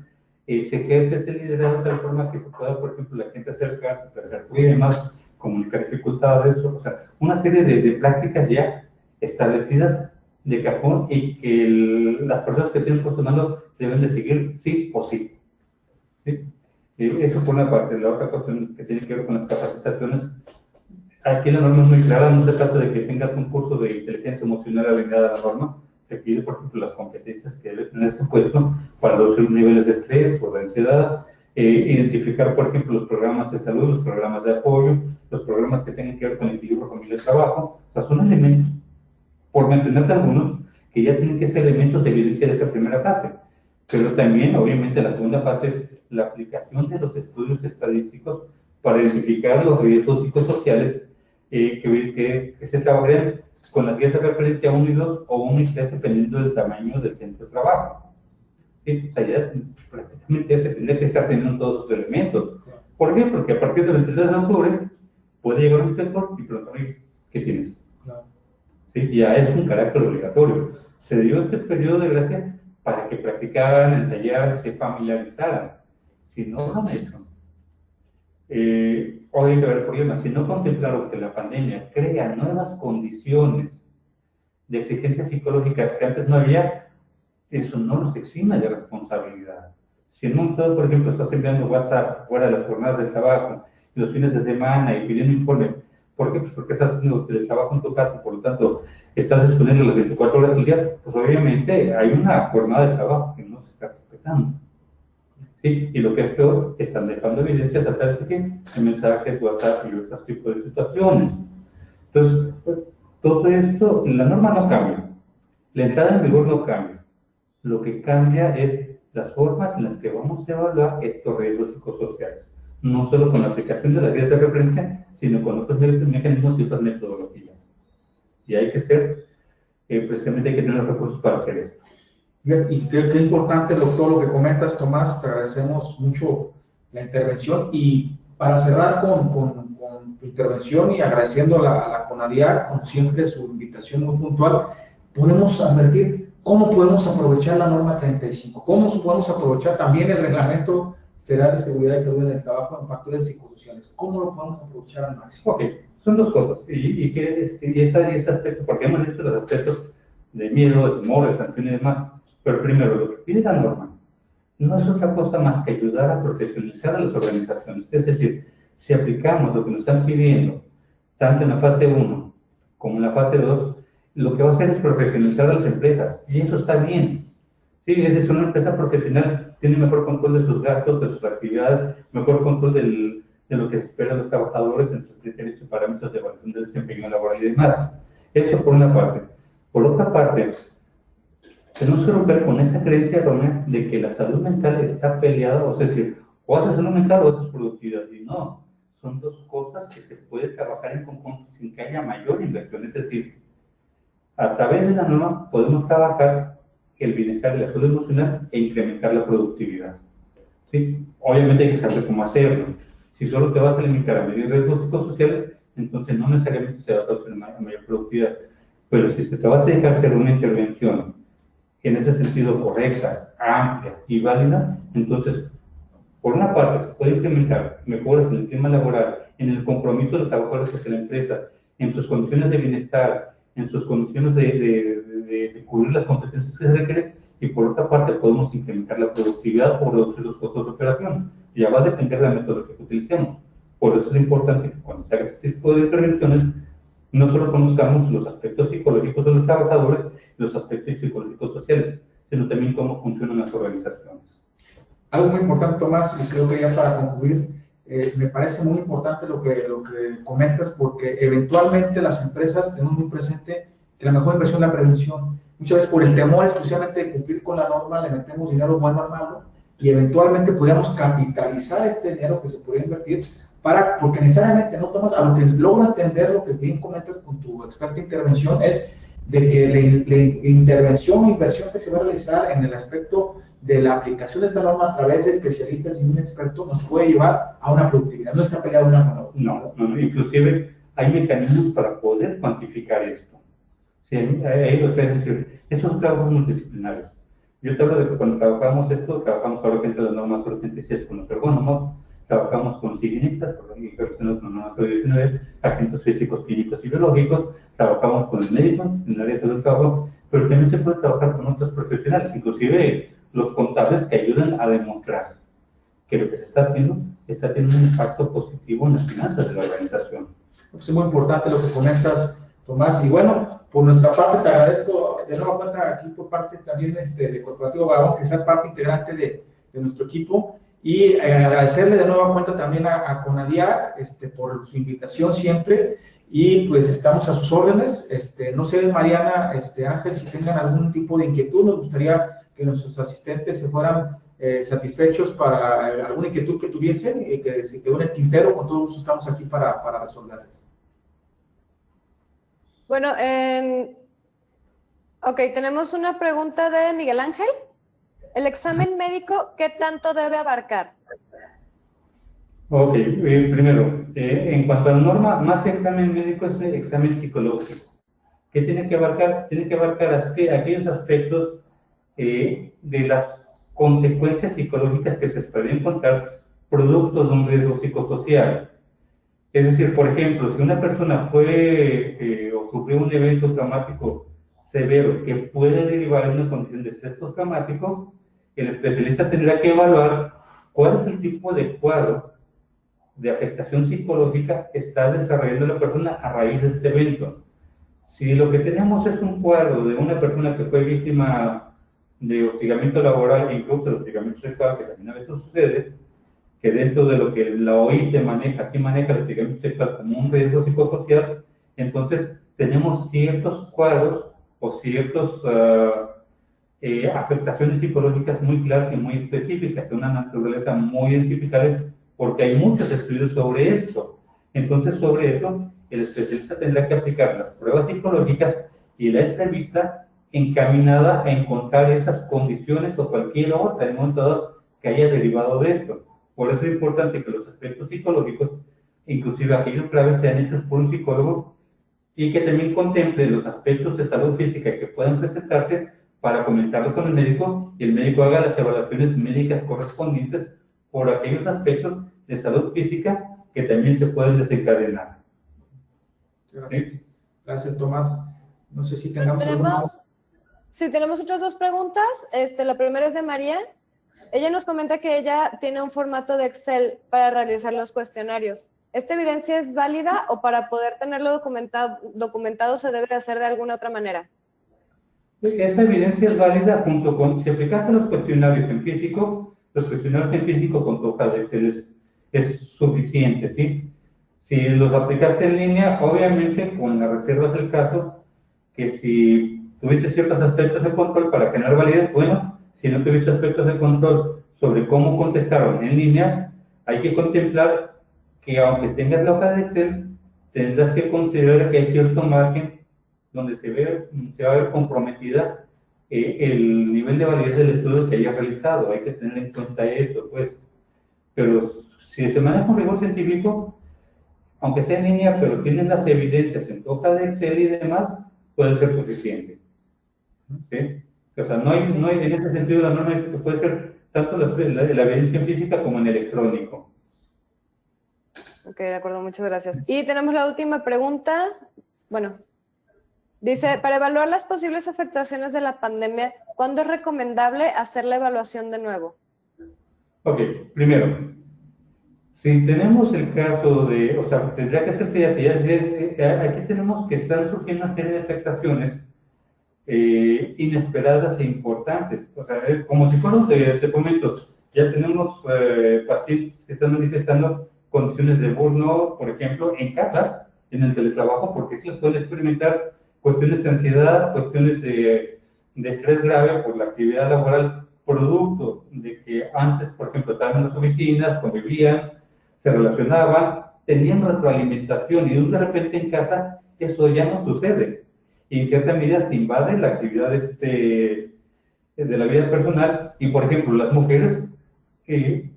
se ejerce ese liderazgo de tal forma que se pueda, por ejemplo, la gente acercarse, tratar problemas, comunicar dificultades, o sea, una serie de prácticas ya establecidas de cajón y que las personas que tienen puesto mando deben de seguir sí o sí. ¿Sí? Eso por una parte. La otra cuestión que tiene que ver con las capacitaciones, aquí la norma es muy clara, no se trata de que tengas un curso de inteligencia emocional alineada a la norma, se pide, por ejemplo, las competencias que debe tener este puesto para reducir niveles de estrés o de ansiedad, identificar, por ejemplo, los programas de salud, los programas de apoyo, los programas que tengan que ver con el equilibrio familia-trabajo, o sea, son elementos, por mencionarte algunos, que ya tienen que ser elementos de evidencia de esta primera fase. Pero también, obviamente, la segunda fase es la aplicación de los estudios estadísticos para identificar los riesgos psicosociales que se trabajen con las guías de referencia 1 y 2 o 1 y 3, dependiendo del tamaño del centro de trabajo. ¿Sí? O sea, ya prácticamente se tendría que estar teniendo todos esos elementos. ¿Por qué? Porque a partir del 23 de octubre puede llegar un inspector y preguntarle, ¿qué tienes? ¿Sí? Ya es un carácter obligatorio. Se dio este periodo de gracia para que practicaran, ensayaran, se familiarizaran. Si no lo han hecho, hoy hay que haber problemas. Si no contemplaron que la pandemia crea nuevas condiciones de exigencias psicológicas que antes no había, eso no los exime de responsabilidad. Si en un momento, por ejemplo, estás enviando WhatsApp fuera de las jornadas de trabajo, los fines de semana y pidiendo informe, ¿por qué? Pues porque estás haciendo el trabajo en tu casa y por lo tanto estás disponible las 24 horas del día, pues obviamente hay una jornada de trabajo que no se está respetando. ¿Sí? Y lo que es peor, están dejando evidencias a través de qué? De mensajes, WhatsApp y otros tipos de situaciones. Entonces, todo esto, la norma no cambia, la entrada en vigor no cambia. Lo que cambia es las formas en las que vamos a evaluar estos riesgos psicosociales. No solo con la aplicación de las guías de referencia, sino con otros mecanismos y otras metodologías. Y hay que ser, precisamente hay que tener los recursos para hacer esto. Y qué importante, doctor, lo que comentas, Tomás, te agradecemos mucho la intervención. Y para cerrar con tu intervención y agradeciendo a la CONADIAC, como siempre, su invitación muy puntual, podemos advertir cómo podemos aprovechar la norma 35, cómo podemos aprovechar también el Reglamento Federal de Seguridad y Salud en el Trabajo en factores psicosociales, cómo lo podemos aprovechar al máximo. Ok, son dos cosas, y este aspecto, porque hemos visto los aspectos de miedo, de temor, de sanción y demás, pero primero, lo que pide la norma no es otra cosa más que ayudar a profesionalizar a las organizaciones, es decir, si aplicamos lo que nos están pidiendo, tanto en la fase 1 como en la fase 2, lo que va a hacer es profesionalizar a las empresas, y eso está bien. Sí, es decir, una empresa profesional tiene mejor control de sus gastos, de sus actividades, mejor control de lo que esperan los trabajadores en sus criterios y parámetros de evaluación del desempeño laboral y demás. Eso por una parte. Por otra parte, tenemos que romper con esa creencia errónea de que la salud mental está peleada, o sea, es decir, o haces salud mental o haces productividad, y no, son dos cosas que se puede trabajar en conjunto sin que haya mayor inversión, es decir, a través de la norma podemos trabajar el bienestar y la salud emocional e incrementar la productividad. ¿sí? Obviamente hay que saber cómo hacerlo. Si solo te vas a limitar a medir riesgos psicosociales, entonces no necesariamente se va a causar mayor productividad. Pero si te vas a dejar hacer una intervención en ese sentido correcta, amplia y válida, entonces, por una parte, se puede implementar mejoras en el clima laboral, en el compromiso de los trabajadores hacia la empresa, en sus condiciones de bienestar, en sus condiciones de cubrir las competencias que se requieren, y por otra parte podemos incrementar la productividad o reducir los costos de operación. Ya va a depender de la metodología que utilicemos. Por eso es importante que cuando se haga este tipo de intervenciones, no solo conozcamos los aspectos psicológicos de los trabajadores, los aspectos psicológicos sociales, sino también cómo funcionan las organizaciones. Algo muy importante, Tomás, y creo que ya para concluir, me parece muy importante lo que comentas, porque eventualmente las empresas tenemos muy presente que la mejor inversión es la prevención. Muchas veces por el temor exclusivamente de cumplir con la norma, le metemos dinero bueno al malo, y eventualmente podríamos capitalizar este dinero que se podría invertir porque necesariamente no tomas, a lo que logro entender, lo que bien comentas con tu experta intervención, es de que la intervención o inversión que se va a realizar en el aspecto de la aplicación de esta norma a través de especialistas y un experto nos puede llevar a una productividad. No está peleado una con otra. No, inclusive hay mecanismos para poder cuantificar esto. Sí, es decir, esos trabajos multidisciplinarios. Yo te hablo de que cuando trabajamos esto, trabajamos ahora entre las normas 86 con los ergónomos, trabajamos con higienistas, con las normas 19, agentes físicos, químicos y biológicos, trabajamos con el médico en el área de salud del trabajo, pero también se puede trabajar con otros profesionales, inclusive los contables que ayudan a demostrar que lo que se está haciendo un impacto positivo en las finanzas de la organización. Es muy importante lo que comentas, Tomás, y bueno, por nuestra parte te agradezco de nueva cuenta aquí por parte también de Corporativo Vagón, que seas parte integrante de nuestro equipo, y agradecerle de nueva cuenta también a CONADIAC por su invitación siempre, y pues estamos a sus órdenes. No sé, Mariana, Ángel, si tengan algún tipo de inquietud, nos gustaría que nuestros asistentes se fueran satisfechos para alguna inquietud que tuviesen, y que se quedó en el tintero, con todo gusto estamos aquí para resolverles. Bueno, ok, tenemos una pregunta de Miguel Ángel. ¿El examen médico qué tanto debe abarcar? Ok, primero, en cuanto a la norma, más examen médico es el examen psicológico. ¿Qué tiene que abarcar? Tiene que abarcar aquellos aspectos de las consecuencias psicológicas que se pueden encontrar producto de un riesgo psicosocial. Es decir, por ejemplo, si una persona fue o sufrió un evento traumático severo que puede derivar en una condición de estrés postraumático, el especialista tendrá que evaluar cuál es el tipo de cuadro de afectación psicológica que está desarrollando la persona a raíz de este evento. Si lo que tenemos es un cuadro de una persona que fue víctima de hostigamiento laboral e incluso de hostigamiento sexual, que también a veces sucede, que dentro de lo que la OIT maneja, sí maneja el hostigamiento sexual como un riesgo psicosocial, entonces tenemos ciertos cuadros o ciertas afectaciones psicológicas muy claras y muy específicas, de una naturaleza muy identificable, porque hay muchos estudios sobre esto. Entonces, sobre eso, el especialista tendrá que aplicar las pruebas psicológicas y la entrevista encaminada a encontrar esas condiciones o cualquier otra en un momento dado que haya derivado de esto. Por eso es importante que los aspectos psicológicos, inclusive aquellos graves, sean hechos por un psicólogo y que también contemple los aspectos de salud física que puedan presentarse para comentarlos con el médico, y el médico haga las evaluaciones médicas correspondientes por aquellos aspectos de salud física que también se pueden desencadenar. Gracias. ¿Sí? Gracias, Tomás. No sé si tengamos Sí, tenemos otras dos preguntas. La primera es de María. Ella nos comenta que ella tiene un formato de Excel para realizar los cuestionarios. ¿Esta evidencia es válida o para poder tenerlo documentado se debe hacer de alguna otra manera? Esa evidencia es válida junto con, si aplicaste los cuestionarios en físico, los cuestionarios en físico con tu hoja de Excel es suficiente, ¿sí? Si los aplicaste en línea, obviamente con las reservas del caso, que si tuviste ciertos aspectos de control para generar validez, bueno, si no tuviste aspectos de control sobre cómo contestaron en línea, hay que contemplar que aunque tengas la hoja de Excel, tendrás que considerar que hay cierto margen donde se va a ver comprometida el nivel de validez del estudio que hayas realizado. Hay que tener en cuenta eso, pues. Pero si se maneja un rigor científico, aunque sea en línea, pero tienen las evidencias en hoja de Excel y demás, puede ser suficiente. ¿Sí? O sea, no hay, en ese sentido, la norma dice que puede ser tanto la evidencia en física como en electrónico. Ok, de acuerdo, muchas gracias. Y tenemos la última pregunta. Bueno, dice, para evaluar las posibles afectaciones de la pandemia, ¿cuándo es recomendable hacer la evaluación de nuevo? Ok, primero, si tenemos el caso de, o sea, tendría que hacerse ya, aquí tenemos que están surgiendo una serie de afectaciones inesperadas e importantes. O sea, como psicólogo te comento, ya tenemos pacientes que están manifestando condiciones de burnout, por ejemplo, en casa, en el teletrabajo, porque sí los pueden experimentar cuestiones de ansiedad, cuestiones de estrés grave por la actividad laboral, producto de que antes, por ejemplo, estaban en las oficinas, convivían, se relacionaban, tenían retroalimentación y de repente en casa eso ya no sucede. Y en cierta medida se invade la actividad de la vida personal. Y por ejemplo, las mujeres,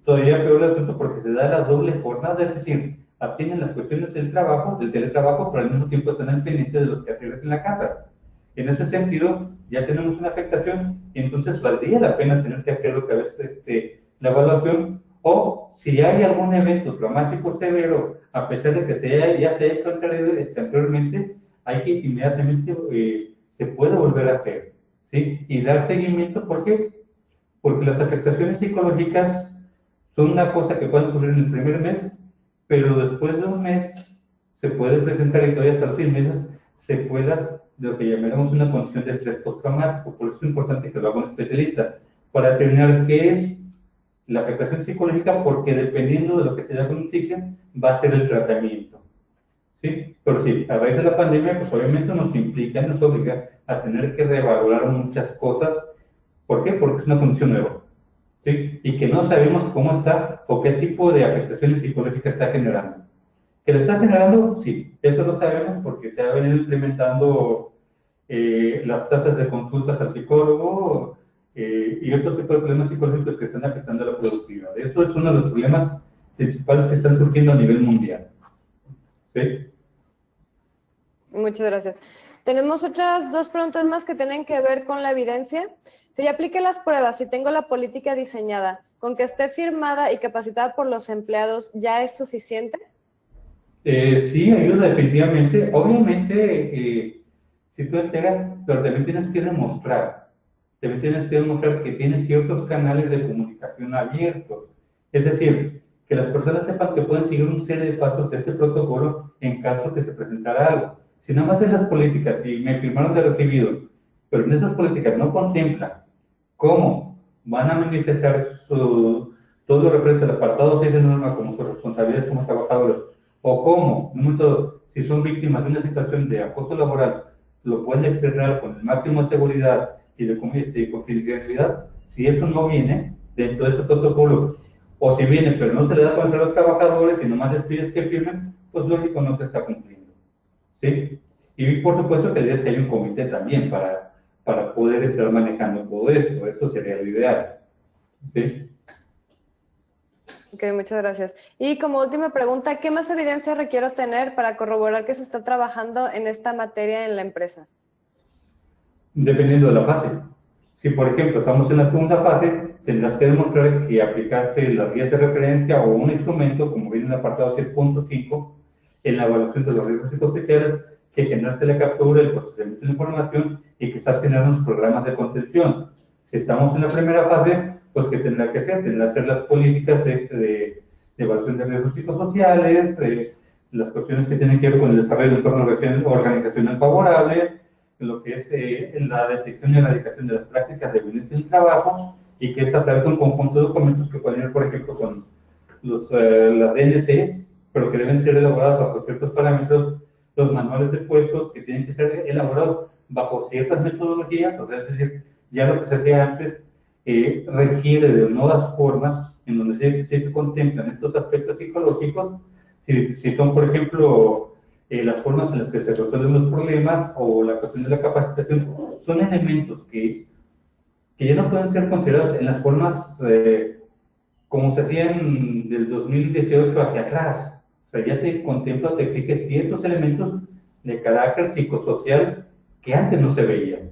todavía peor el asunto porque se da la doble jornada, es decir, atienden las cuestiones del trabajo, del teletrabajo, pero al mismo tiempo están al pendiente de los quehaceres en la casa. En ese sentido, ya tenemos una afectación y entonces valdría la pena tener que hacer otra vez la evaluación, o si hay algún evento traumático severo, a pesar de que ya se haya hecho anteriormente, hay que inmediatamente se puede volver a hacer, ¿sí? Y dar seguimiento, ¿por qué? Porque las afectaciones psicológicas son una cosa que pueden ocurrir en el primer mes, pero después de un mes se puede presentar y todavía hasta los 6 meses se pueda de lo que llamaremos una condición de estrés postraumático. Por eso es importante que lo haga un especialista para determinar qué es la afectación psicológica, porque dependiendo de lo que se diagnostique va a ser el tratamiento. ¿Sí? Pero sí, a raíz de la pandemia, pues obviamente nos implica, nos obliga a tener que reevaluar muchas cosas. ¿Por qué? Porque es una condición nueva, ¿sí? Y que no sabemos cómo está o qué tipo de afectaciones psicológicas está generando. ¿Que lo está generando? Sí, eso lo sabemos porque se ha venido implementando las tasas de consultas al psicólogo y otro tipo de problemas psicológicos que están afectando a la productividad. Eso es uno de los problemas principales que están surgiendo a nivel mundial. ¿Sí? Muchas gracias. Tenemos otras 2 preguntas más que tienen que ver con la evidencia. Si ya apliqué las pruebas, si tengo la política diseñada, ¿con que esté firmada y capacitada por los empleados ya es suficiente? Sí, ayuda definitivamente. Obviamente, si tú entregas, pero también tienes que demostrar que tienes ciertos canales de comunicación abiertos. Es decir, que las personas sepan que pueden seguir una serie de pasos de este protocolo en caso que se presentara algo. Si nada más esas políticas, si me firmaron de recibido, pero en esas políticas no contemplan cómo van a manifestar todo lo referente al apartado 6 de norma como sus responsabilidades como trabajadores, o cómo, si son víctimas de una situación de acoso laboral, lo pueden externar con el máximo de seguridad y de confidencialidad. Si eso no viene dentro de ese protocolo, o si viene pero no se le da a conocer a los trabajadores y nomás les pides que firmen, pues lógico no se está cumpliendo. ¿Sí? Y por supuesto que que hay un comité también para poder estar manejando todo esto. Eso sería lo ideal. ¿Sí? Ok, muchas gracias. Y como última pregunta, ¿qué más evidencia requiero tener para corroborar que se está trabajando en esta materia en la empresa? Dependiendo de la fase. Si, por ejemplo, estamos en la segunda fase, tendrás que demostrar que aplicaste las guías de referencia o un instrumento, como viene en el apartado 6.5, en la evaluación de los riesgos psicosociales, que generaste la captura, el procesamiento de la información y que estás generando los programas de contención. Si estamos en la primera fase, pues ¿qué tendrá que hacer? Tendrá que hacer las políticas de evaluación de riesgos psicosociales, las cuestiones que tienen que ver con el desarrollo de entorno organizacional favorable, lo que es la detección y erradicación de las prácticas de violencia en el trabajo, y que es a través de un conjunto de documentos que pueden ir, por ejemplo, con las DNC, pero que deben ser elaboradas bajo ciertos parámetros, los manuales de puestos que tienen que ser elaborados bajo ciertas metodologías, o sea, es decir, ya lo que se hacía antes requiere de nuevas formas en donde se contemplan estos aspectos psicológicos, si son, por ejemplo, las formas en las que se resuelven los problemas o la cuestión de la capacitación, son elementos que ya no pueden ser considerados en las formas como se hacían del 2018 hacia atrás. O sea, ya te contempla, te exige ciertos elementos de carácter psicosocial que antes no se veían.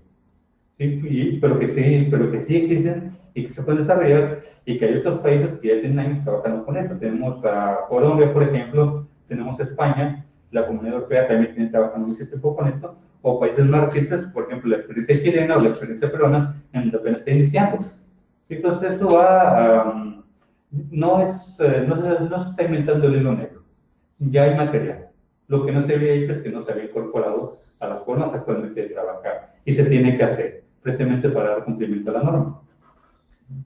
¿Sí? Pero que sí existen y que se pueden desarrollar y que hay otros países que ya tienen años trabajando con eso. Tenemos a Colombia, por ejemplo, tenemos a España, la Comunidad Europea también tiene trabajando mucho tiempo con esto, o países más recientes, por ejemplo, la experiencia chilena o la experiencia peruana, en donde apenas está iniciando. Entonces, esto va, no se está inventando el hilo negro, ya hay material. Lo que no se había hecho es que no se había incorporado a las formas actualmente de trabajar y se tiene que hacer, precisamente para dar cumplimiento a la norma.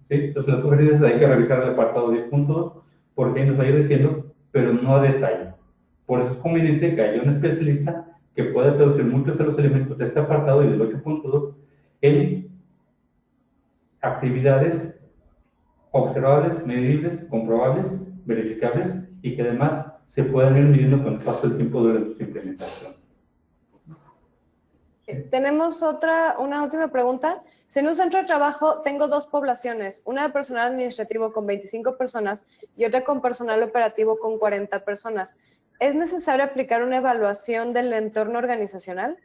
¿Sí? Entonces, las sugerencias hay que revisar el apartado 10.2 porque ahí nos va a ir diciendo, pero no a detalle. Por eso es conveniente que haya un especialista que pueda traducir muchos de los elementos de este apartado y del 8.2 en actividades observables, medibles, comprobables, verificables y que además se puedan ir midiendo con el paso del tiempo durante su implementación. Tenemos una última pregunta. Si en un centro de trabajo tengo dos poblaciones, una de personal administrativo con 25 personas y otra con personal operativo con 40 personas, ¿es necesario aplicar una evaluación del entorno organizacional?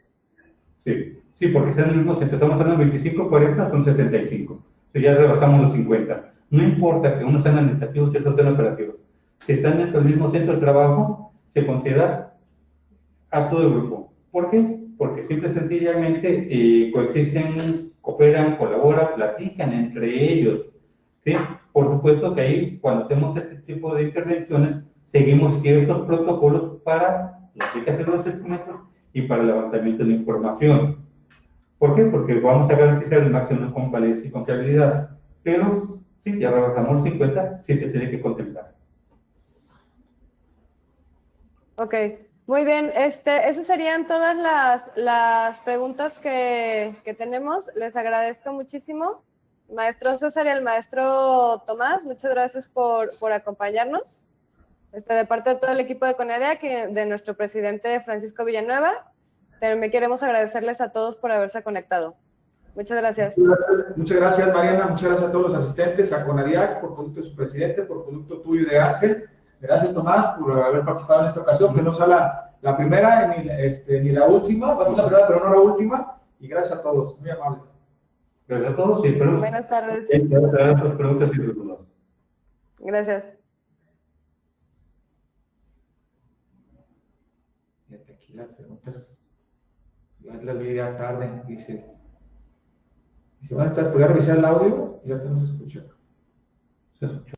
Sí, porque están en el mismo centro. Estamos hablando de 25, 40, son 75. Entonces ya rebasamos los 50. No importa que uno sea administrativo y otro sea operativo. Si están dentro del mismo centro de trabajo, se considera acto de grupo. ¿Por qué? Porque simple y sencillamente coexisten, cooperan, colaboran, platican entre ellos. ¿Sí? Por supuesto que ahí, cuando hacemos este tipo de intervenciones, seguimos ciertos protocolos para la aplicación de los instrumentos y para el levantamiento de información. ¿Por qué? Porque vamos a garantizar el máximo de convalencia y confiabilidad. Pero, si ya rebasamos los 50, sí se tiene que contemplar. Ok, muy bien. Esas serían todas las preguntas que tenemos. Les agradezco muchísimo. Maestro César y el maestro Tomás, muchas gracias por acompañarnos. De parte de todo el equipo de CONADIAC y de nuestro presidente Francisco Villanueva, también queremos agradecerles a todos por haberse conectado. Muchas gracias. Muchas gracias, Mariana. Muchas gracias a todos los asistentes, a CONADIAC, por conducto de su presidente, por conducto tuyo y de Ángel. Gracias, Tomás, por haber participado en esta ocasión, que no sea la primera ni la última, va a ser la primera, pero no la última. Y gracias a todos, muy amables. Gracias a todos y esperamos. Buenas tardes. Gracias por preguntas y dudas. Gracias. Fíjate, aquí las preguntas, las vi ya tarde, dice, buenas tardes, ¿podría revisar el audio? Ya te nos escucha. Se escuchó.